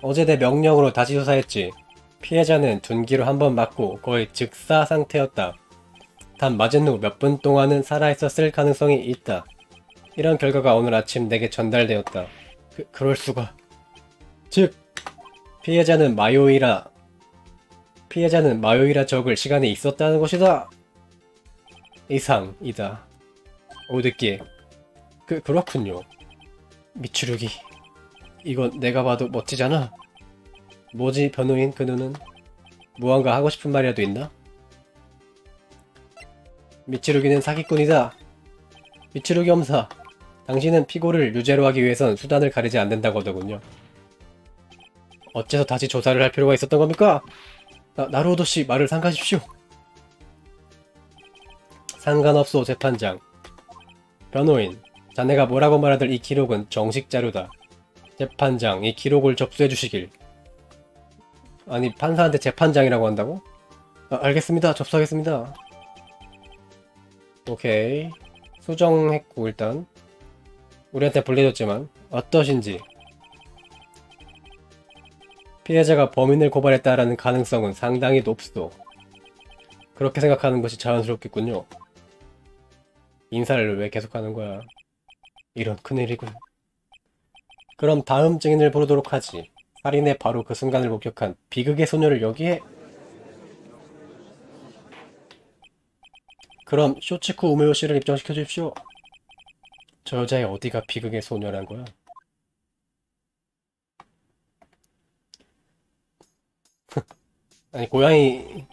어제 내 명령으로 다시 조사했지. 피해자는 둔기로 한 번 맞고 거의 즉사 상태였다. 단 맞은 후 몇 분 동안은 살아있었을 가능성이 있다. 이런 결과가 오늘 아침 내게 전달되었다. 그럴 수가. 즉, 피해자는 마요이라 적을 시간이 있었다는 것이다. 이상이다. 오드끼. 그렇군요. 미추루기. 이건 내가 봐도 멋지잖아. 뭐지, 변호인 그 눈은? 무언가 하고 싶은 말이라도 있나? 미츠루기는 사기꾼이다. 미츠루기 검사, 당신은 피고를 유죄로 하기 위해선 수단을 가리지 않는다고 하더군요. 어째서 다시 조사를 할 필요가 있었던 겁니까? 나루오도씨, 말을 삼가십시오. 상관없소, 재판장. 변호인, 자네가 뭐라고 말하든 이 기록은 정식 자료다. 재판장, 이 기록을 접수해 주시길. 아니, 판사한테 재판장이라고 한다고? 알겠습니다. 접수하겠습니다. 오케이. 수정했고, 일단 우리한테 불리해줬지만 어떠신지. 피해자가 범인을 고발했다라는 가능성은 상당히 높소. 그렇게 생각하는 것이 자연스럽겠군요. 인사를 왜 계속하는 거야? 이런 큰일이군. 그럼 다음 증인을 부르도록 하지. 살인의 바로 그 순간을 목격한 비극의 소녀를 여기에. 그럼 쇼치쿠 우메오 씨를 입장시켜 주십시오. 저 여자의 어디가 비극의 소녀란 거야? 아니, 고양이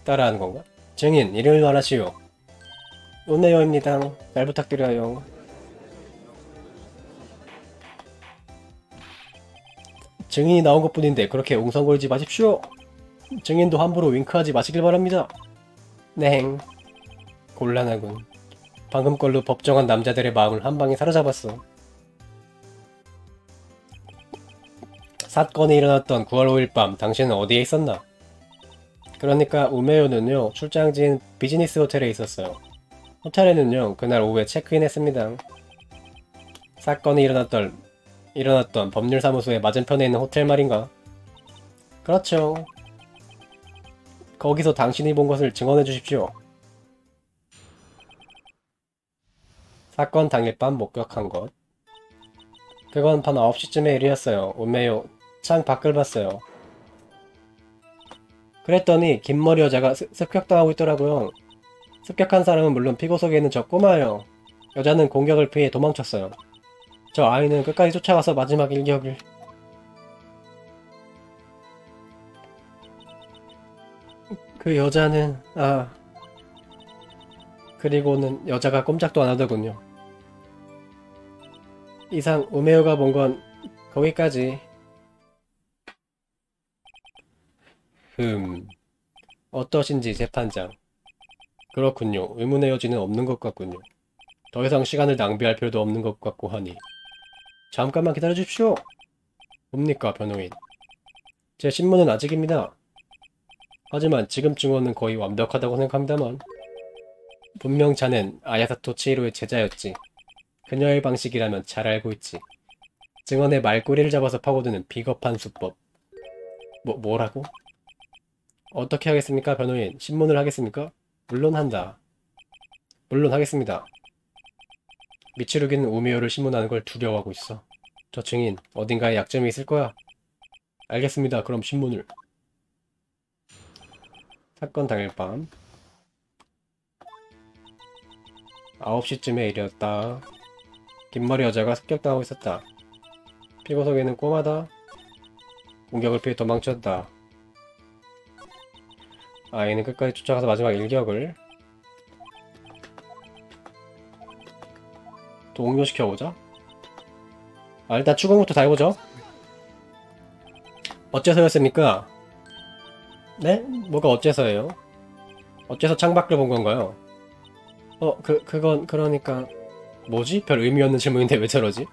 따라하는 건가? 증인, 이름을 말하시오. 우메오입니다. 잘 부탁드려요. 증인이 나온 것뿐인데 그렇게 웅성거리지 마십시오. 증인도 함부로 윙크하지 마시길 바랍니다. 냉. 곤란하군. 방금 걸로 법정한 남자들의 마음을 한 방에 사로잡았어. 사건이 일어났던 9월 5일 밤 당신은 어디에 있었나? 그러니까 우메요는요, 출장지인 비즈니스 호텔에 있었어요. 호텔에는요, 그날 오후에 체크인했습니다. 사건이 일어났던 법률사무소의 맞은편에 있는 호텔 말인가? 그렇죠. 거기서 당신이 본 것을 증언해 주십시오. 사건 당일 밤 목격한 것. 그건 밤 9시쯤의 일이었어요. 우메요, 창 밖을 봤어요. 그랬더니 긴 머리 여자가 습격당하고 있더라고요. 습격한 사람은 물론 피고 속에 있는 저 꼬마예요. 여자는 공격을 피해 도망쳤어요. 저 아이는 끝까지 쫓아가서 마지막 일격을... 그 여자는... 그리고는 여자가 꼼짝도 안 하더군요. 이상 우메요가 본 건 거기까지. 어떠신지 재판장. 그렇군요. 의문의 여지는 없는 것 같군요. 더 이상 시간을 낭비할 필요도 없는 것 같고 하니. 잠깐만 기다려 주십시오. 뭡니까, 변호인? 제 신문은 아직입니다. 하지만 지금 증언은 거의 완벽하다고 생각합니다만. 분명 자넨 아야사토 치히로의 제자였지. 그녀의 방식이라면 잘 알고 있지. 증언의 말꼬리를 잡아서 파고드는 비겁한 수법. 뭐라고? 어떻게 하겠습니까, 변호인? 신문을 하겠습니까? 물론 한다. 물론 하겠습니다. 미치루기는 우미호를 신문하는 걸 두려워하고 있어. 저 증인, 어딘가에 약점이 있을 거야. 알겠습니다. 그럼 신문을. 사건 당일 밤 9시쯤의 일이었다. 긴머리 여자가 습격당하고 있었다. 피고석에는 꼬마다. 공격을 피해 도망쳤다. 아이는 끝까지 쫓아가서 마지막 일격을 동료시켜보자. 일단 추궁부터 다 해보죠. 어째서였습니까? 네? 뭐가 어째서예요? 어째서 창밖을 본 건가요? 그건 그러니까... 뭐지? 별 의미 없는 질문인데 왜 저러지?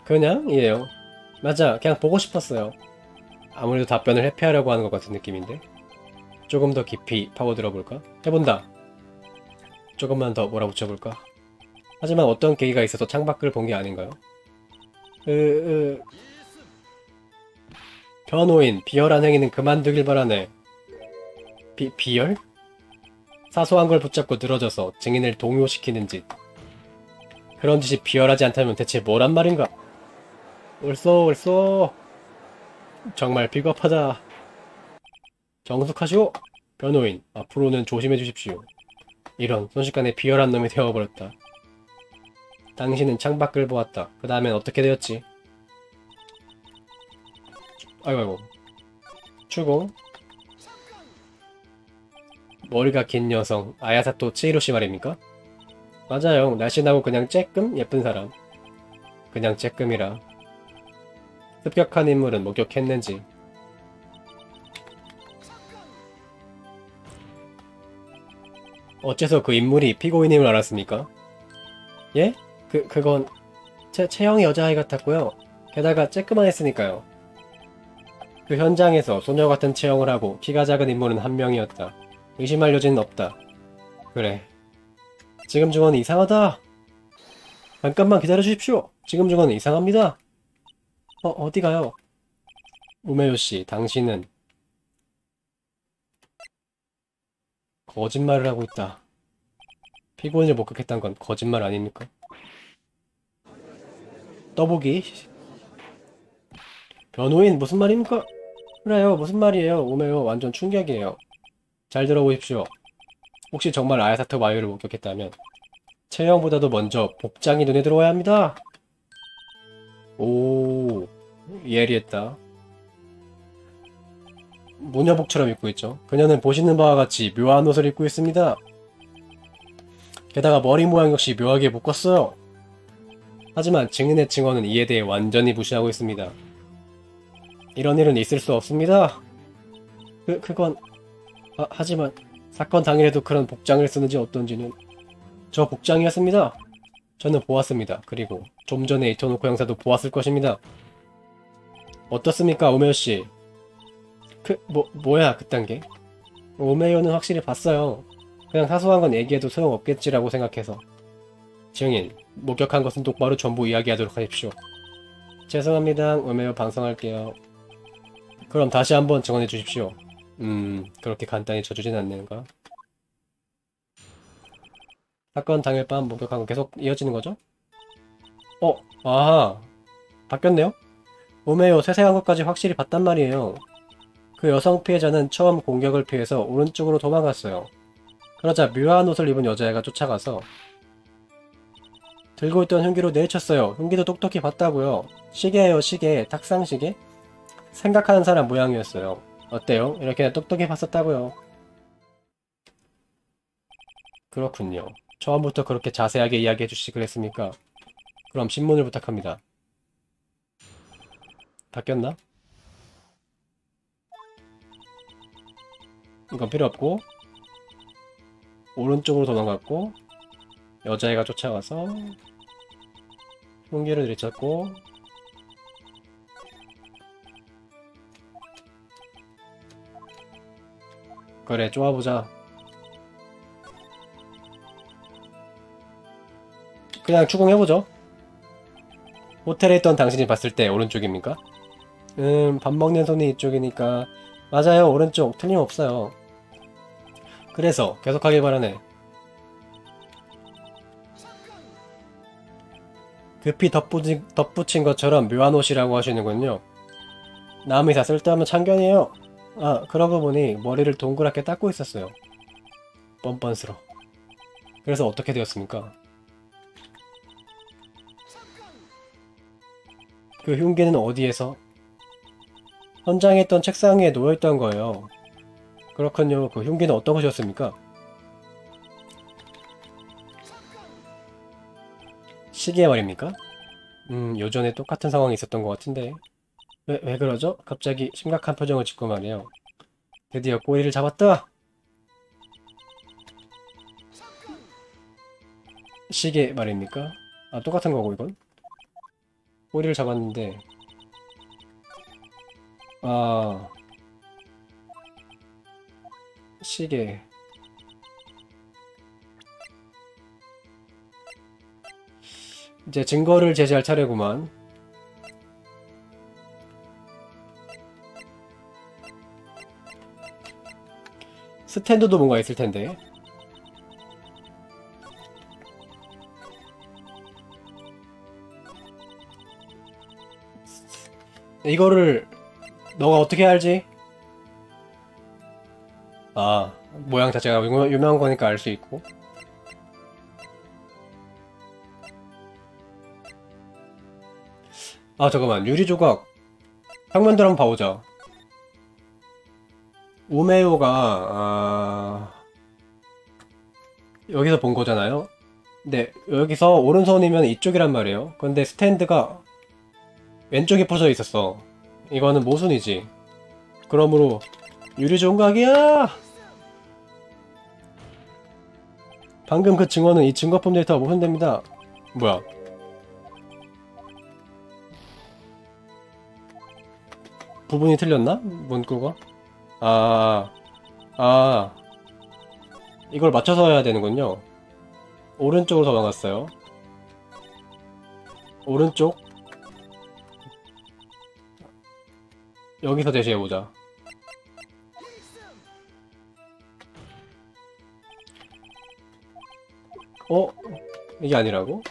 그냥이에요. 맞아, 그냥 보고 싶었어요. 아무래도 답변을 회피하려고 하는 것 같은 느낌인데. 조금 더 깊이 파고들어볼까? 해본다. 조금만 더 몰아붙여볼까? 하지만 어떤 계기가 있어서 창밖을 본 게 아닌가요? 변호인, 비열한 행위는 그만두길 바라네. 비열? 사소한 걸 붙잡고 늘어져서 증인을 동요시키는 짓. 그런 짓이 비열하지 않다면 대체 뭐란 말인가? 옳소. 정말 비겁하다. 정숙하시오. 변호인, 앞으로는 조심해 주십시오. 이런, 순식간에 비열한 놈이 되어버렸다. 당신은 창밖을 보았다. 그 다음엔 어떻게 되었지? 아이고. 추궁. 머리가 긴 여성, 아야사토 치히로씨 말입니까? 맞아요. 날씬하고 그냥 쬐끔 예쁜 사람. 그냥 쬐끔이라. 습격한 인물은 목격했는지. 어째서 그 인물이 피고인임을 알았습니까? 예? 그건 체형이 여자아이 같았고요. 게다가 쬐끄만 했으니까요. 그 현장에서 소녀 같은 체형을 하고 키가 작은 인물은 한 명이었다. 의심할 여지는 없다. 그래. 지금 증언은 이상하다. 잠깐만 기다려 주십시오. 지금 증언은 이상합니다. 어디 가요? 우메요씨, 당신은 거짓말을 하고 있다. 피고인을 목격했다는 건 거짓말 아닙니까? 떠보기. 변호인, 무슨 말입니까? 그래요, 무슨 말이에요? 우메요, 완전 충격이에요. 잘 들어보십시오. 혹시 정말 아야사토 마요를 목격했다면 체형보다도 먼저 복장이 눈에 들어와야 합니다. 오, 예리했다. 무녀복처럼 입고 있죠. 그녀는 보시는 바와 같이 묘한 옷을 입고 있습니다. 게다가 머리 모양 역시 묘하게 묶었어요. 하지만 증인의 증언은 이에 대해 완전히 무시하고 있습니다. 이런 일은 있을 수 없습니다. 그건 하지만 사건 당일에도 그런 복장을 쓰는지 어떤지는 저 복장이었습니다. 저는 보았습니다. 그리고 좀 전에 이토노코 형사도 보았을 것입니다. 어떻습니까, 오메요 씨? 뭐야, 그딴 게? 오메요는 확실히 봤어요. 그냥 사소한 건 얘기해도 소용없겠지라고 생각해서. 증인, 목격한 것은 똑바로 전부 이야기하도록 하십시오. 죄송합니다. 오메요 방송할게요. 그럼 다시 한번 증언해 주십시오. 그렇게 간단히 쳐주진 않는가? 사건 당일 밤 목격한 건 계속 이어지는 거죠? 아하. 바뀌었네요? 오메요 세세한 것까지 확실히 봤단 말이에요. 그 여성 피해자는 처음 공격을 피해서 오른쪽으로 도망갔어요. 그러자 묘한 옷을 입은 여자애가 쫓아가서 들고 있던 흉기로 내리쳤어요. 흉기도 똑똑히 봤다고요. 시계예요, 시계. 탁상시계? 생각하는 사람 모양이었어요. 어때요? 이렇게 똑똑히 봤었다고요. 그렇군요. 처음부터 그렇게 자세하게 이야기해 주시지 그랬습니까? 그럼 신문을 부탁합니다. 바뀌었나? 이건 필요 없고 오른쪽으로 도망갔고 여자애가 쫓아가서 흉기를 내리쳤고 그래, 쪼아보자. 그냥 추궁해보죠. 호텔에 있던 당신이 봤을 때 오른쪽입니까? 밥 먹는 손이 이쪽이니까 맞아요, 오른쪽. 틀림없어요. 그래서 계속하길 바라네. 급히 덧붙인 것처럼 묘한 옷이라고 하시는군요. 남이 다 쓸데없는 참견이에요. 그러고 보니 머리를 동그랗게 닦고 있었어요. 뻔뻔스러. 그래서 어떻게 되었습니까? 그 흉기는 어디에서? 현장에 있던 책상 위에 놓여있던 거예요. 그렇군요. 그 흉기는 어떤 것이었습니까? 시계 말입니까? 요전에 똑같은 상황이 있었던 것 같은데. 왜 그러죠? 갑자기 심각한 표정을 짓고 말이에요. 드디어 꼬리를 잡았다! 시계 말입니까? 똑같은 거고, 이건? 꼬리를 잡았는데, 시계. 이제 증거를 제시할 차례구만. 스탠드도 뭔가 있을 텐데. 이거를 너가 어떻게 알지? 모양 자체가 유명한 거니까 알 수 있고. 잠깐만. 유리 조각. 평면들 한번 봐보자. 우메요가 여기서 본 거잖아요? 네, 여기서 오른손이면 이쪽이란 말이에요. 근데 스탠드가 왼쪽에 퍼져 있었어. 이거는 모순이지. 그러므로 유리 조각이야! 방금 그 증거는 이 증거품 데이터가 모순됩니다. 뭐야? 부분이 틀렸나? 문구가? 이걸 맞춰서 해야 되는군요. 오른쪽으로 도망갔어요. 오른쪽? 여기서 제시해보자. 이게 아니라고?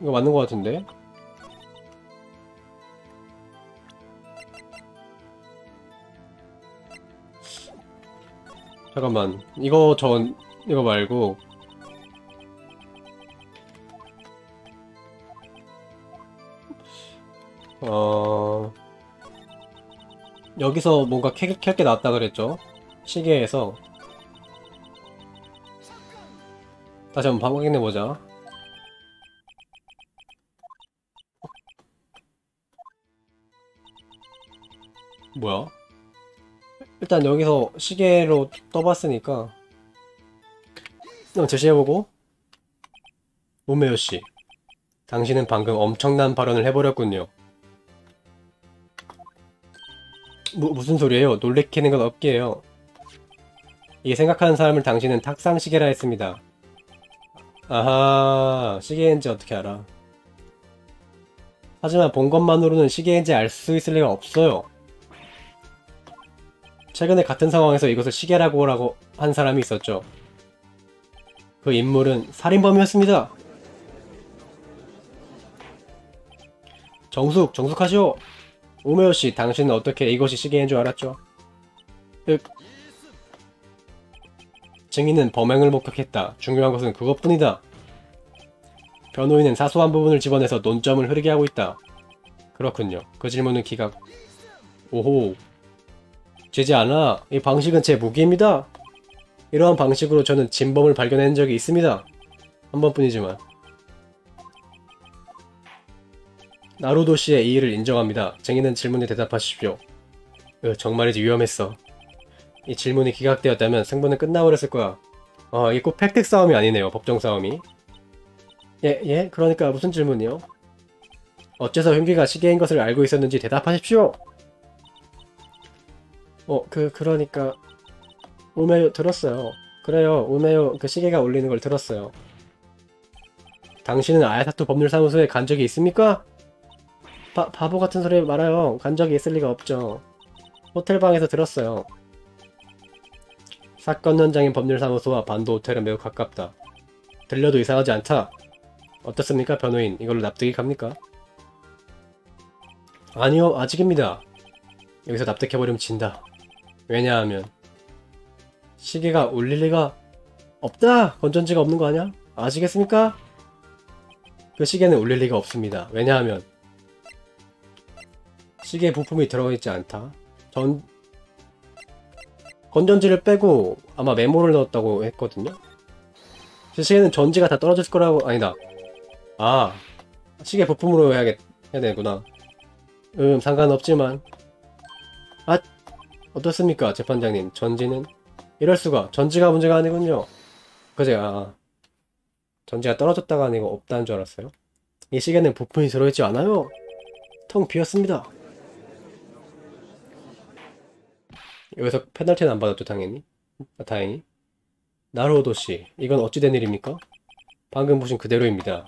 이거 맞는 것 같은데? 잠깐만. 이거 말고 여기서 뭔가 켤게 나왔다 그랬죠? 시계에서. 다시 한번 확인해보자. 뭐야? 일단 여기서 시계로 떠봤으니까 제시해보고. 우메요씨, 당신은 방금 엄청난 발언을 해버렸군요. 무슨 소리예요? 놀래키는 건 없게요. 이게 생각하는 사람을 당신은 탁상시계라 했습니다. 아하, 시계인지 어떻게 알아? 하지만 본 것만으로는 시계인지 알 수 있을 리가 없어요. 최근에 같은 상황에서 이것을 시계라고 한 사람이 있었죠. 그 인물은 살인범이었습니다. 정숙하시오. 우메요씨, 당신은 어떻게 이것이 시계인 줄 알았죠? 증인은 범행을 목격했다. 중요한 것은 그것뿐이다. 변호인은 사소한 부분을 집어내서 논점을 흐리게 하고 있다. 그렇군요. 그 질문은 기각. 오호. 지지 않아. 이 방식은 제 무기입니다. 이러한 방식으로 저는 진범을 발견한 적이 있습니다. 한 번뿐이지만. 나루도 씨의 이의를 인정합니다. 증인은 질문에 대답하십시오. 정말이지 위험했어. 이 질문이 기각되었다면 승부는 끝나버렸을 거야. 이게 꼭 팩트 싸움이 아니네요. 법정 싸움이. 예? 그러니까 무슨 질문이요? 어째서 흉기가 시계인 것을 알고 있었는지 대답하십시오! 그러니까 우메요 들었어요. 그래요, 우메요 그 시계가 울리는 걸 들었어요. 당신은 아야사토 법률사무소에 간 적이 있습니까? 바보 같은 소리 말아요. 간 적이 있을 리가 없죠. 호텔방에서 들었어요. 사건 현장인 법률사무소와 반도 호텔은 매우 가깝다. 들려도 이상하지 않다. 어떻습니까, 변호인? 이걸로 납득이 갑니까? 아니요, 아직입니다. 여기서 납득해버리면 진다. 왜냐하면 시계가 울릴 리가 없다! 건전지가 없는 거 아니야? 아시겠습니까? 그 시계는 울릴 리가 없습니다. 왜냐하면 시계 부품이 들어있지 않다. 건전지를 빼고 아마 메모를 넣었다고 했거든요? 제 시계는 전지가 다 떨어졌을 거라고. 아니다. 시계 부품으로 해야 되구나. 상관없지만. 어떻습니까, 재판장님? 전지는? 이럴수가. 전지가 문제가 아니군요. 그제, 전지가 떨어졌다가 아니고 없다는 줄 알았어요. 이 시계는 부품이 들어있지 않아요. 텅 비었습니다. 여기서 페널티는 안 받았죠, 당연히. 다행히. 나루오도씨, 이건 어찌 된 일입니까? 방금 보신 그대로입니다.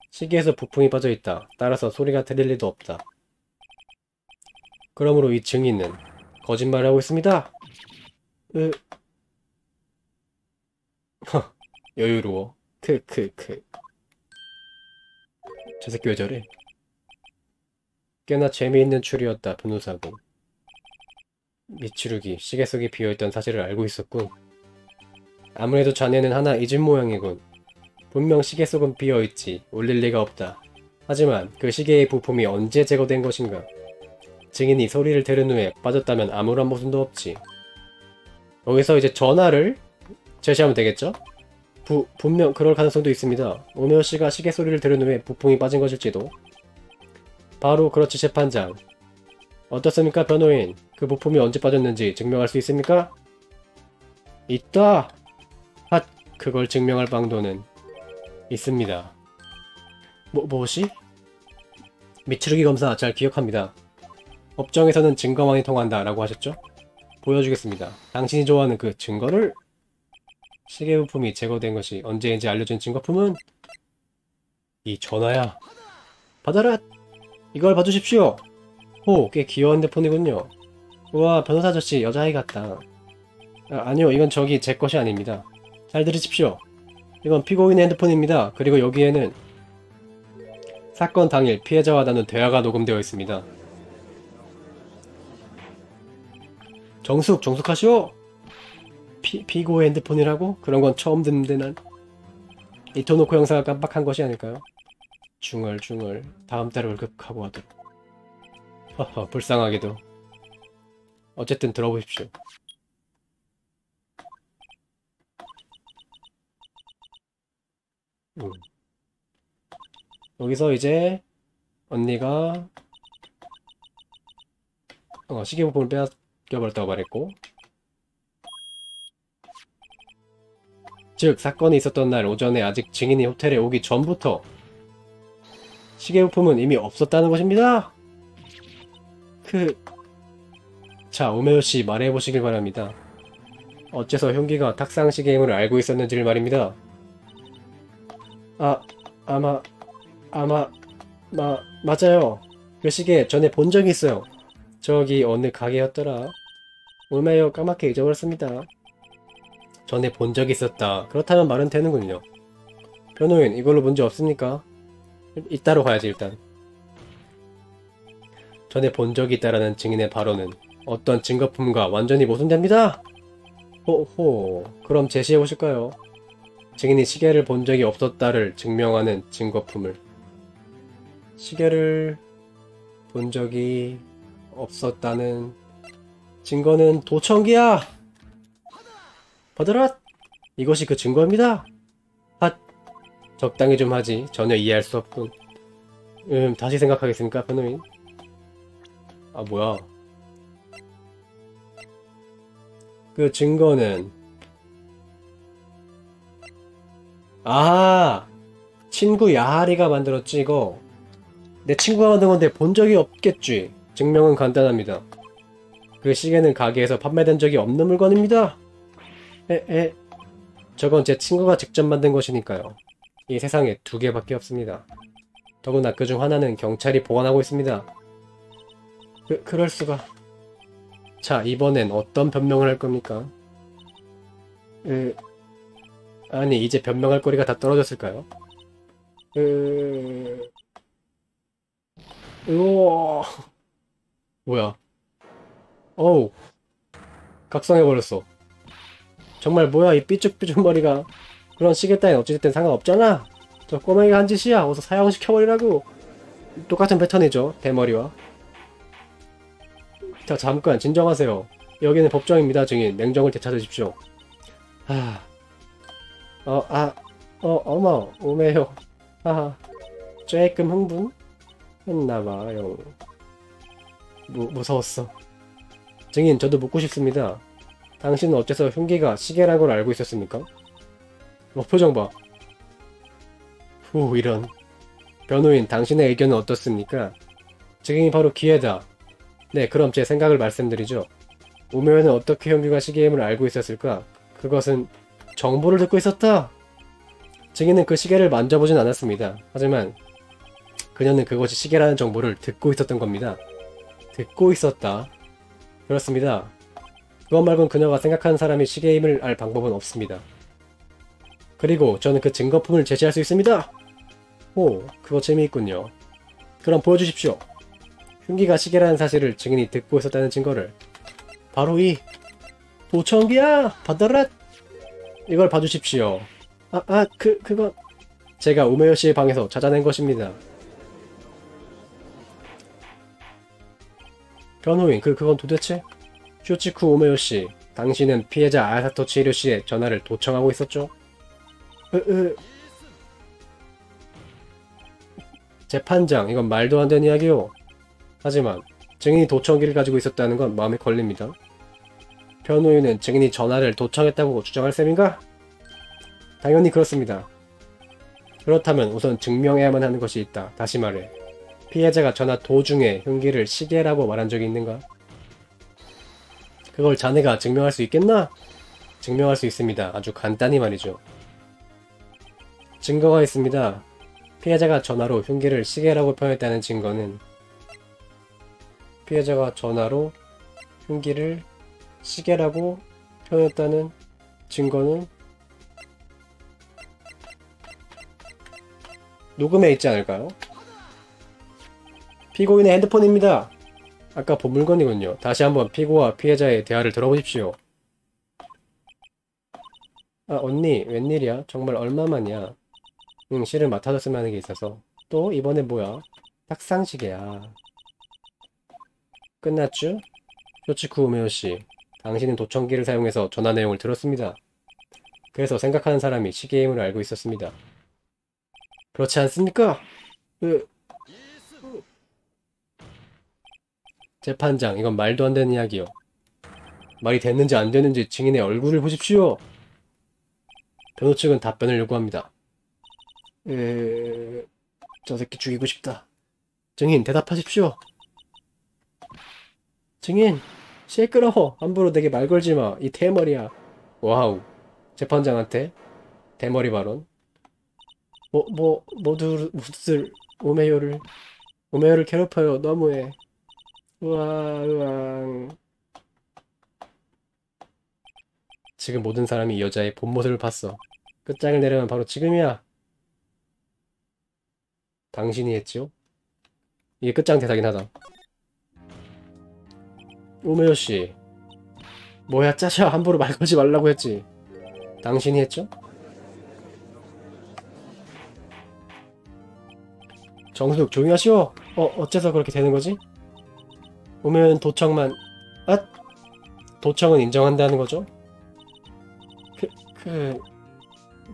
시계에서 부품이 빠져있다. 따라서 소리가 들릴 리도 없다. 그러므로 이 증인은 거짓말을 하고 있습니다. 여유로워. 저 새끼 왜 저래? 꽤나 재미있는 추리였다, 변호사고. 미추루기, 시계 속이 비어있던 사실을 알고 있었군. 아무래도 자네는 하나 잊은 모양이군. 분명 시계 속은 비어있지. 울릴 리가 없다. 하지만 그 시계의 부품이 언제 제거된 것인가? 증인이 소리를 들은 후에 빠졌다면 아무런 모순도 없지. 여기서 이제 전화를 제시하면 되겠죠? 분명 그럴 가능성도 있습니다. 오메오씨가 시계 소리를 들은 후에 부품이 빠진 것일지도. 바로 그렇지, 재판장. 어떻습니까, 변호인? 그 부품이 언제 빠졌는지 증명할 수 있습니까? 있다! 그걸 증명할 방도는 있습니다. 무엇이? 미츠루기 검사 잘 기억합니다. 법정에서는 증거만이 통한다 라고 하셨죠? 보여주겠습니다. 당신이 좋아하는 그 증거를. 시계 부품이 제거된 것이 언제인지 알려준 증거품은 이 전화야. 받아라! 이걸 봐주십시오! 꽤 귀여운 핸드폰이군요. 우와, 변호사 아저씨 여자아이 같다. 아니요, 이건 제 것이 아닙니다. 잘 들으십시오. 이건 피고인의 핸드폰입니다. 그리고 여기에는 사건 당일 피해자와 나눈 대화가 녹음되어 있습니다. 정숙하시오! 피고의 핸드폰이라고? 그런 건 처음 듣는데 난. 이토노코 형사가 깜빡한 것이 아닐까요? 중얼 다음 달에 월급하고 하도록. 허허, 불쌍하게도. 어쨌든 들어보십시오. 여기서 이제 언니가 시계 부품을 빼앗겨버렸다고 말했고, 즉 사건이 있었던 날 오전에 아직 증인이 호텔에 오기 전부터 시계 부품은 이미 없었다는 것입니다. 자, 우메요씨 말해보시길 바랍니다. 어째서 흉기가 탁상 시계임을 알고 있었는지를 말입니다. 아마, 맞아요. 그 시계 전에 본 적이 있어요. 저기 어느 가게였더라. 울메요, 까맣게 잊어버렸습니다. 전에 본 적이 있었다. 그렇다면 말은 되는군요. 변호인, 이걸로 문제 없습니까? 이따로 가야지 일단. 전에 본 적이 있다라는 증인의 발언은 어떤 증거품과 완전히 모순됩니다. 호호, 그럼 제시해 보실까요? 증인이 시계를 본 적이 없었다를 증명하는 증거품을. 시계를 본 적이 없었다는 증거는 도청기야! 받으라! 이것이 그 증거입니다. 핫! 적당히 좀 하지. 전혀 이해할 수 없군. 다시 생각하겠습니까, 변호인? 뭐야. 그 증거는 친구 야하리가 만들었지 이거. 내 친구가 만든 건데 본 적이 없겠지. 증명은 간단합니다. 그 시계는 가게에서 판매된 적이 없는 물건입니다. 저건 제 친구가 직접 만든 것이니까요. 이 세상에 2개밖에 없습니다. 더구나 그중 하나는 경찰이 보관하고 있습니다. 그럴 수가. 자, 이번엔 어떤 변명을 할 겁니까? 아니, 이제 변명할 거리가 다 떨어졌을까요? 우와. 뭐야. 어우. 각성해버렸어. 정말 뭐야, 이 삐죽삐죽 머리가. 그런 시계 따윈 어찌됐든 상관없잖아. 저 꼬맹이가 한 짓이야. 어서 사형시켜버리라고. 똑같은 패턴이죠, 대머리와. 자, 잠깐 진정하세요. 여기는 법정입니다, 증인. 냉정을 되찾으십시오. 어머, 오메요. 조금 흥분? 했나봐요. 무서웠어. 증인, 저도 묻고 싶습니다. 당신은 어째서 흉기가 시계라는 걸 알고 있었습니까? 표정 봐. 이런. 변호인, 당신의 의견은 어떻습니까? 증인이 바로 기회다. 네, 그럼 제 생각을 말씀드리죠. 우메요는 어떻게 흉기가 시계임을 알고 있었을까? 그것은 정보를 듣고 있었다! 증인은 그 시계를 만져보진 않았습니다. 하지만 그녀는 그것이 시계라는 정보를 듣고 있었던 겁니다. 듣고 있었다. 그렇습니다. 그것 말곤 그녀가 생각하는 사람이 시계임을 알 방법은 없습니다. 그리고 저는 그 증거품을 제시할 수 있습니다. 그거 재미있군요. 그럼 보여주십시오. 흉기가 시계라는 사실을 증인이 듣고 있었다는 증거를. 바로 이 도청기야! 받아라! 이걸 봐주십시오. 그건 제가 우메요 씨의 방에서 찾아낸 것입니다. 변호인, 그건 도대체? 쇼치쿠 우메요 씨, 당신은 피해자 아야사토 치히료 씨의 전화를 도청하고 있었죠? 재판장, 이건 말도 안 되는 이야기요. 하지만 증인이 도청기를 가지고 있었다는 건 마음에 걸립니다. 변호인은 증인이 전화를 도청했다고 주장할 셈인가? 당연히 그렇습니다. 그렇다면 우선 증명해야만 하는 것이 있다. 다시 말해, 피해자가 전화 도중에 흉기를 시계라고 말한 적이 있는가? 그걸 자네가 증명할 수 있겠나? 증명할 수 있습니다. 아주 간단히 말이죠. 증거가 있습니다. 피해자가 전화로 흉기를 시계라고 표현했다는 증거는 피해자가 전화로 흉기를 시계라고 표현했다는 증거는 녹음에 있지 않을까요? 피고인의 핸드폰입니다. 아까 본 물건이군요. 다시 한번 피고와 피해자의 대화를 들어보십시오. 언니, 웬일이야? 정말 얼마만이야? 실은 맡아줬으면 하는 게 있어서. 또? 이번에 뭐야? 탁상시계야. 끝났쥬? 쇼치쿠 우메요씨, 당신은 도청기를 사용해서 전화 내용을 들었습니다. 그래서 생각하는 사람이 시계임을 알고 있었습니다. 그렇지 않습니까? 재판장, 이건 말도 안 되는 이야기요. 말이 됐는지 안 됐는지 증인의 얼굴을 보십시오. 변호 측은 답변을 요구합니다. 저 새끼 죽이고 싶다. 증인, 대답하십시오. 증인, 시끄러워. 함부로 내게 말 걸지 마. 이 대머리야. 와우. 재판장한테 대머리 발언. 모두들 오메요를 괴롭혀요. 너무해. 으앙. 지금 모든 사람이 이 여자의 본 모습을 봤어. 끝장을 내려면 바로 지금이야. 당신이 했지요? 이게 끝장 대사긴 하다. 오메요 씨. 뭐야 짜샤. 함부로 말 걸지 말라고 했지. 당신이 했죠? 정숙 조용히 하시오. 어째서 그렇게 되는 거지? 오메요는 도청만... 아? 도청은 인정한다는 거죠?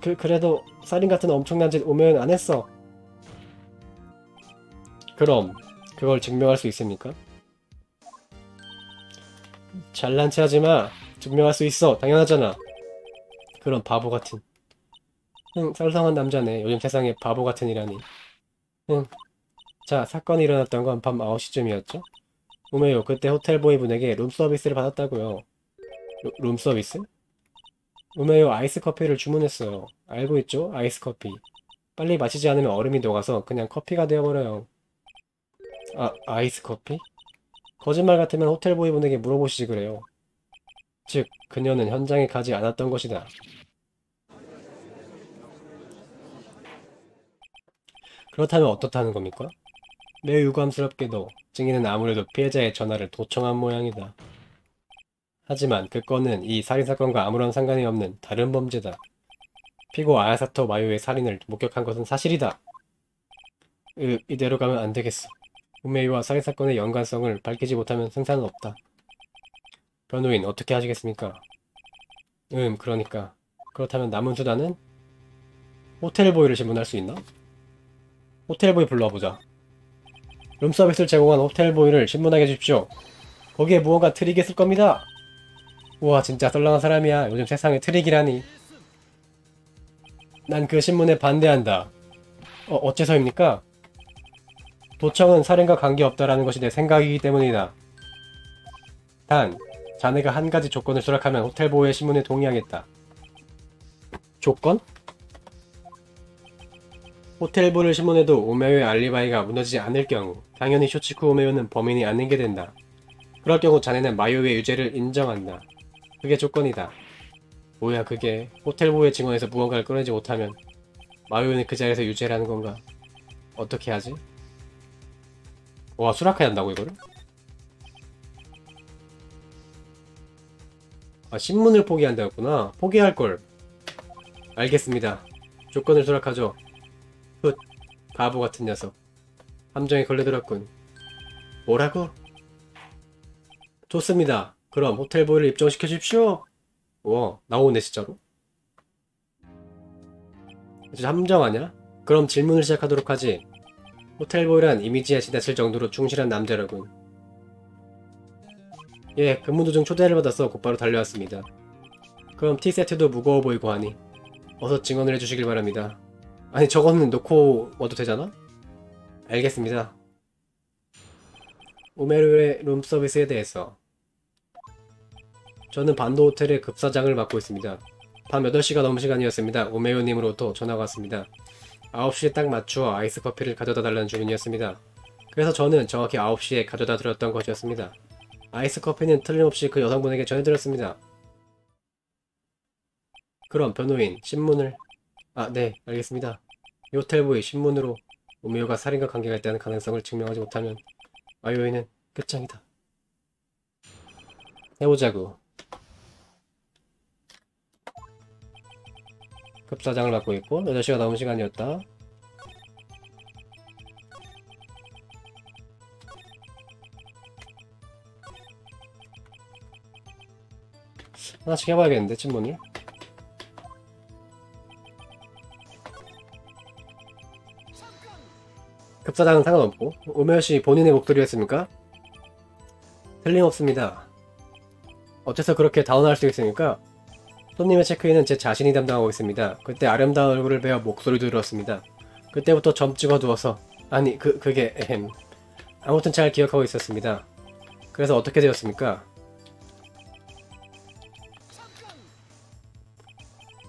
그래도 살인 같은 엄청난 짓 오메요는 안 했어. 그럼 그걸 증명할 수 있습니까? 잘난 체 하지 마. 증명할 수 있어. 당연하잖아. 그런 바보 같은. 썰렁한 남자네. 요즘 세상에 바보 같은 이라니. 자, 사건이 일어났던 건 밤 9시쯤이었죠? 오메요, 그때 호텔보이 분에게 룸서비스를 받았다고요. 룸서비스? 오메요, 아이스커피를 주문했어요. 알고 있죠? 아이스커피. 빨리 마시지 않으면 얼음이 녹아서 그냥 커피가 되어버려요. 아이스커피? 거짓말 같으면 호텔보이 분에게 물어보시지 그래요. 즉, 그녀는 현장에 가지 않았던 것이다. 그렇다면 어떻다는 겁니까? 매우 유감스럽게도 증인은 아무래도 피해자의 전화를 도청한 모양이다. 하지만 그 건은 이 살인사건과 아무런 상관이 없는 다른 범죄다. 피고 아야사토 마요의 살인을 목격한 것은 사실이다. 이대로 가면 안 되겠어. 우메이와 살인사건의 연관성을 밝히지 못하면 승산은 없다. 변호인, 어떻게 하시겠습니까? 그러니까. 그렇다면 남은 수단은? 호텔보이를 신문할 수 있나? 호텔보이 불러보자. 룸서비스를 제공한 호텔보이를 신문하게 해주십시오. 거기에 무언가 트릭이 있을 겁니다. 우와, 진짜 썰렁한 사람이야. 요즘 세상에 트릭이라니. 난 그 신문에 반대한다. 어째서입니까? 도청은 살인과 관계없다라는 것이 내 생각이기 때문이다. 단, 자네가 한 가지 조건을 수락하면 호텔보이의 신문에 동의하겠다. 조건? 호텔보이를 신문해도 오메요의 알리바이가 무너지지 않을 경우 당연히 쇼치쿠 오메요는 범인이 아닌 게 된다. 그럴 경우 자네는 마요의 유죄를 인정한다. 그게 조건이다. 뭐야 그게. 호텔보이의 증언에서 무언가를 꺼내지 못하면 마요는 그 자리에서 유죄라는 건가? 어떻게 하지? 와, 수락해야 한다고 이거를? 신문을 포기한다였구나. 포기할걸. 알겠습니다. 조건을 수락하죠. 훗, 바보 같은 녀석. 함정에 걸려들었군. 뭐라고? 좋습니다. 그럼 호텔보이를 입증시켜 주십시오. 우와, 나오네 진짜로. 진짜 함정하냐? 그럼 질문을 시작하도록 하지. 호텔보이란 이미지에 지나칠 정도로 충실한 남자라군. 예, 근무 도중 초대를 받아서 곧바로 달려왔습니다. 그럼 티세트도 무거워 보이고 하니 어서 증언을 해주시길 바랍니다. 아니 저거는 놓고 와도 되잖아? 알겠습니다. 오메르의 룸서비스에 대해서 저는 반도 호텔의 급사장을 맡고 있습니다. 밤 8시가 넘은 시간이었습니다. 오메요님으로부터 전화가 왔습니다. 9시에 딱 맞추어 아이스 커피를 가져다 달라는 주문이었습니다. 그래서 저는 정확히 9시에 가져다 드렸던 것이었습니다. 아이스 커피는 틀림없이 그 여성분에게 전해드렸습니다. 그럼 변호인, 신문을... 네, 알겠습니다. 이 호텔보이 신문으로 오메요가 살인과 관계가 있다는 가능성을 증명하지 못하면 마요이는 끝장이다. 해보자구. 급사장을 맡고 있고 8시가 넘은 시간이었다. 하나씩 해봐야겠는데 친문을. 급사장은 상관없고 오메요씨 본인의 목소리였습니까? 틀림없습니다. 어째서 그렇게 다운할 수 있습니까? 손님의 체크인은 제 자신이 담당하고 있습니다. 그때 아름다운 얼굴을 베어 목소리도 들었습니다. 그때부터 점 찍어두어서 아니 그게 아무튼 잘 기억하고 있었습니다. 그래서 어떻게 되었습니까?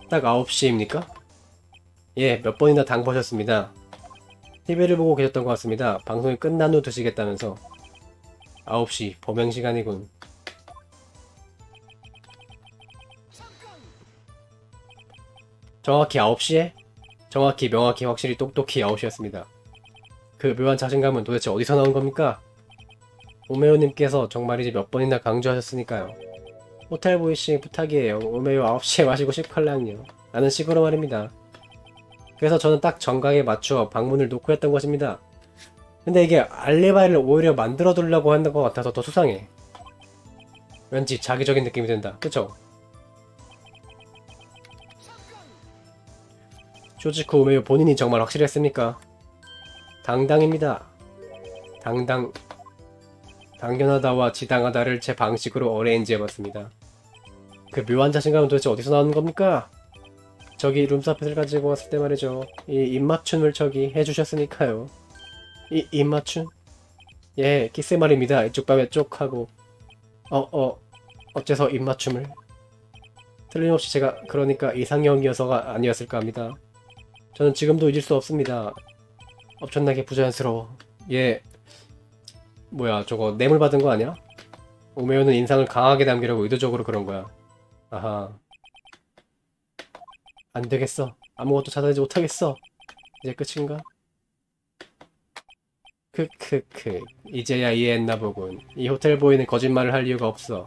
딱 9시입니까? 예, 몇 번이나 당보셨습니다. TV를 보고 계셨던 것 같습니다. 방송이 끝난 후 드시겠다면서. 9시, 범행시간이군. 정확히 9시에? 정확히, 명확히, 확실히, 똑똑히 9시였습니다. 그 묘한 자신감은 도대체 어디서 나온 겁니까? 오메오님께서 정말이지 몇 번이나 강조하셨으니까요. 호텔보이씨 부탁이에요. 오메오 9시에 마시고 싶걸랑요. 라는 식으로 말입니다. 그래서 저는 딱 정각에 맞추어 방문을 놓고 했던 것입니다. 근데 이게 알리바이를 오히려 만들어 두려고 하는 것 같아서 더 수상해. 왠지 자기적인 느낌이 든다. 그쵸? 쇼지코 오메오 본인이 정말 확실했습니까? 당당입니다. 당연하다와 지당하다를 제 방식으로 어레인지 해봤습니다. 그 묘한 자신감은 도대체 어디서 나오는 겁니까? 저기 룸서펫을 가지고 왔을 때 말이죠. 이 입맞춤을 저기 해주셨으니까요. 이 입맞춤? 예, 키스 말입니다. 이쪽 밤에 쪽 하고 어째서 입맞춤을? 틀림없이 제가 그러니까 이상형이어서가 아니었을까 합니다. 저는 지금도 잊을 수 없습니다. 엄청나게 부자연스러워. 예, 뭐야 저거 뇌물 받은 거 아니야? 오메오는 인상을 강하게 남기려고 의도적으로 그런 거야. 아하. 안 되겠어. 아무것도 찾아내지 못하겠어. 이제 끝인가? 크크크. 이제야 이해했나 보군. 이 호텔보이는 거짓말을 할 이유가 없어.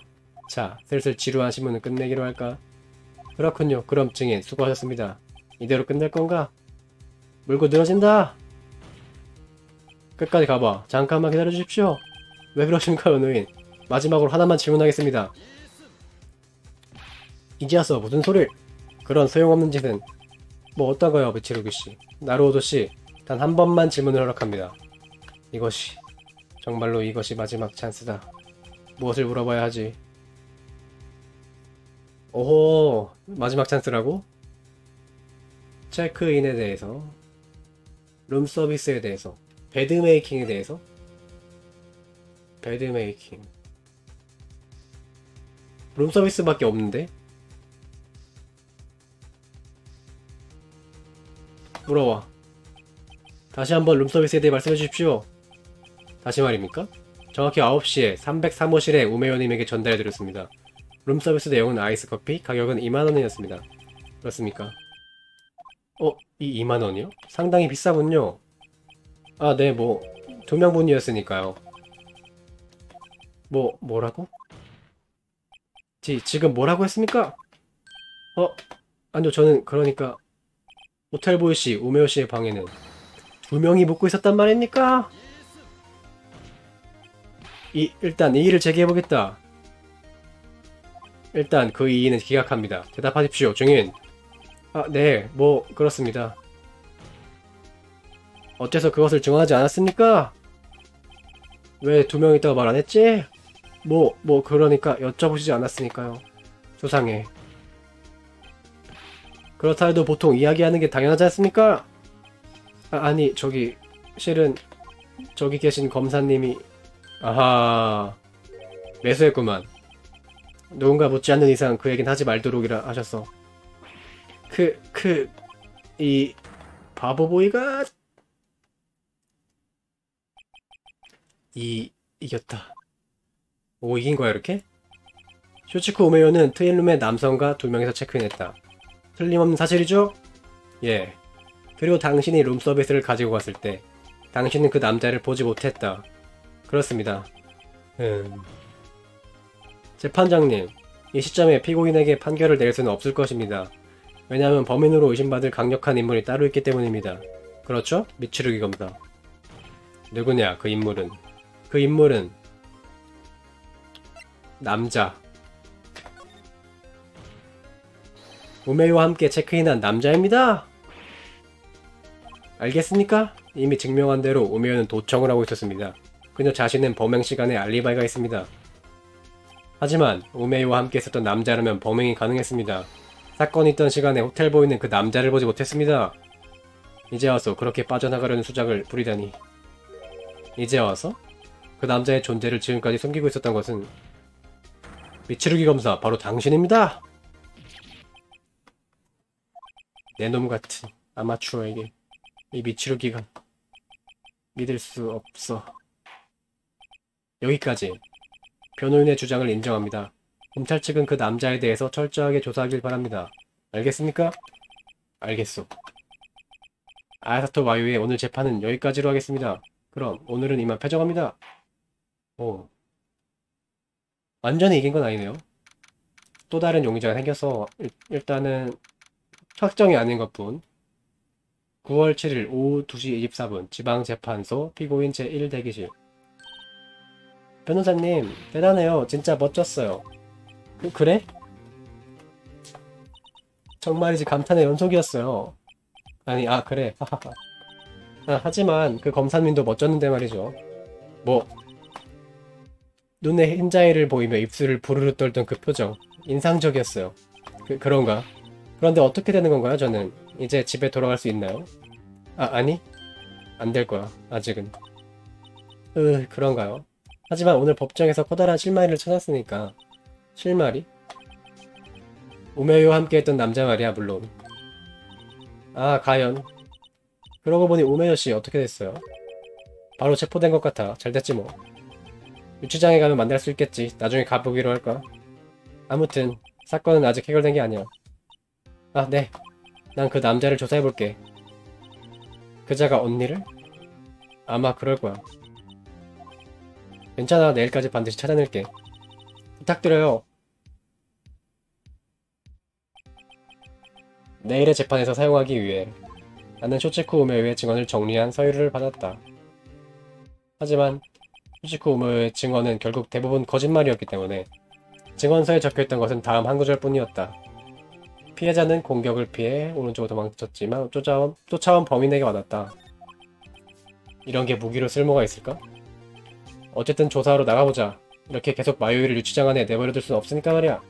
자, 슬슬 지루한 신문을 끝내기로 할까? 그렇군요. 그럼 증인 수고하셨습니다. 이대로 끝낼 건가? 물고 늘어진다! 끝까지 가봐. 잠깐만 기다려주십시오. 왜 그러십니까, 연우인? 마지막으로 하나만 질문하겠습니다. 이제 와서 무슨 소리를? 그런 소용없는 짓은 뭐 어떤가요, 미치루기씨? 나루오도씨, 단 한 번만 질문을 허락합니다. 이것이 정말로 이것이 마지막 찬스다. 무엇을 물어봐야 하지? 오호, 마지막 찬스라고? 체크인에 대해서, 룸서비스에 대해서, 베드메이킹에 대해서? 베드메이킹. 룸서비스밖에 없는데? 물어봐. 다시 한번 룸서비스에 대해 말씀해 주십시오. 다시 말입니까? 정확히 9시에 303호실에 우메요님에게 전달해드렸습니다. 룸서비스 내용은 아이스커피, 가격은 2만원이었습니다. 그렇습니까? 이 2만원이요? 상당히 비싸군요. 아, 네, 뭐 2명분이었으니까요. 뭐라고? 지금 뭐라고 했습니까? 아니요, 저는 그러니까 호텔보이씨, 우메요씨의 방에는 2명이 묵고 있었단 말입니까? 일단 이의를 제기해보겠다. 일단 그 이의는 기각합니다. 대답하십시오, 증인. 아, 네, 뭐 그렇습니다. 어째서 그것을 증언하지 않았습니까? 왜 2명 있다고 말 안했지? 그러니까 여쭤보시지 않았으니까요. 수상해. 그렇다 해도 보통 이야기하는 게 당연하지 않습니까? 아니 저기 실은 저기 계신 검사님이 아하 매수했구만. 누군가 묻지 않는 이상 그 얘긴 하지 말도록이라 하셨어. 이 바보보이가 이겼다. 오, 이긴 거야 이렇게? 쇼치코 우메요는 트윈룸에 남성과 2명이서 체크인했다. 틀림없는 사실이죠? 예. 그리고 당신이 룸서비스를 가지고 갔을 때 당신은 그 남자를 보지 못했다. 그렇습니다. 재판장님, 이 시점에 피고인에게 판결을 내릴 수는 없을 것입니다. 왜냐하면 범인으로 의심받을 강력한 인물이 따로 있기 때문입니다. 그렇죠? 미츠루기 검사. 누구냐 그 인물은? 그 인물은 남자. 우메요와 함께 체크인한 남자입니다. 알겠습니까? 이미 증명한 대로 우메요는 도청을 하고 있었습니다. 그녀 자신은 범행 시간에 알리바이가 있습니다. 하지만 우메이와 함께 있었던 남자라면 범행이 가능했습니다. 사건이 있던 시간에 호텔 보이는 그 남자를 보지 못했습니다. 이제 와서 그렇게 빠져나가려는 수작을 부리다니. 이제 와서? 그 남자의 존재를 지금까지 숨기고 있었던 것은 미치루기 검사 바로 당신입니다! 내 놈 같은 아마추어에게 이 미치루기가 믿을 수 없어. 여기까지. 변호인의 주장을 인정합니다. 검찰 측은 그 남자에 대해서 철저하게 조사하길 바랍니다. 알겠습니까? 알겠소. 아야사토 마유의 오늘 재판은 여기까지로 하겠습니다. 그럼 오늘은 이만 패정합니다. 오. 완전히 이긴 건 아니네요. 또 다른 용의자가 생겨서 일단은 확정이 아닌 것뿐. 9월 7일 오후 2시 24분 지방재판소 피고인 제1 대기실. 변호사님 대단해요. 진짜 멋졌어요. 그래? 정말이지 감탄의 연속이었어요. 아니 그래. 하지만 그 검사님도 멋졌는데 말이죠. 뭐 눈에 흰자위를 보이며 입술을 부르르 떨던 그 표정 인상적이었어요. 그런가? 그런데 어떻게 되는 건가요? 저는 이제 집에 돌아갈 수 있나요? 아니? 안 될 거야. 아직은. 그런가요? 하지만 오늘 법정에서 커다란 실마리를 찾았으니까. 실마리? 우메요와 함께 했던 남자 말이야, 물론. 가연. 그러고 보니 우메요씨 어떻게 됐어요? 바로 체포된 것 같아. 잘 됐지 뭐. 유치장에 가면 만날 수 있겠지. 나중에 가보기로 할까? 아무튼 사건은 아직 해결된 게 아니야. 네. 난 그 남자를 조사해볼게. 그자가 언니를? 아마 그럴 거야. 괜찮아. 내일까지 반드시 찾아낼게. 부탁드려요. 내일의 재판에서 사용하기 위해 나는 쇼치쿠 우메요의 증언을 정리한 서류를 받았다. 하지만 쇼치쿠 우메요의 증언은 결국 대부분 거짓말이었기 때문에 증언서에 적혀있던 것은 다음 한 구절 뿐이었다. 피해자는 공격을 피해 오른쪽으로 도망쳤지만 쫓아온 범인에게 맞았다. 이런 게 무기로 쓸모가 있을까? 어쨌든 조사하러 나가보자. 이렇게 계속 마요이를 유치장 안에 내버려둘 순 없으니까 말이야.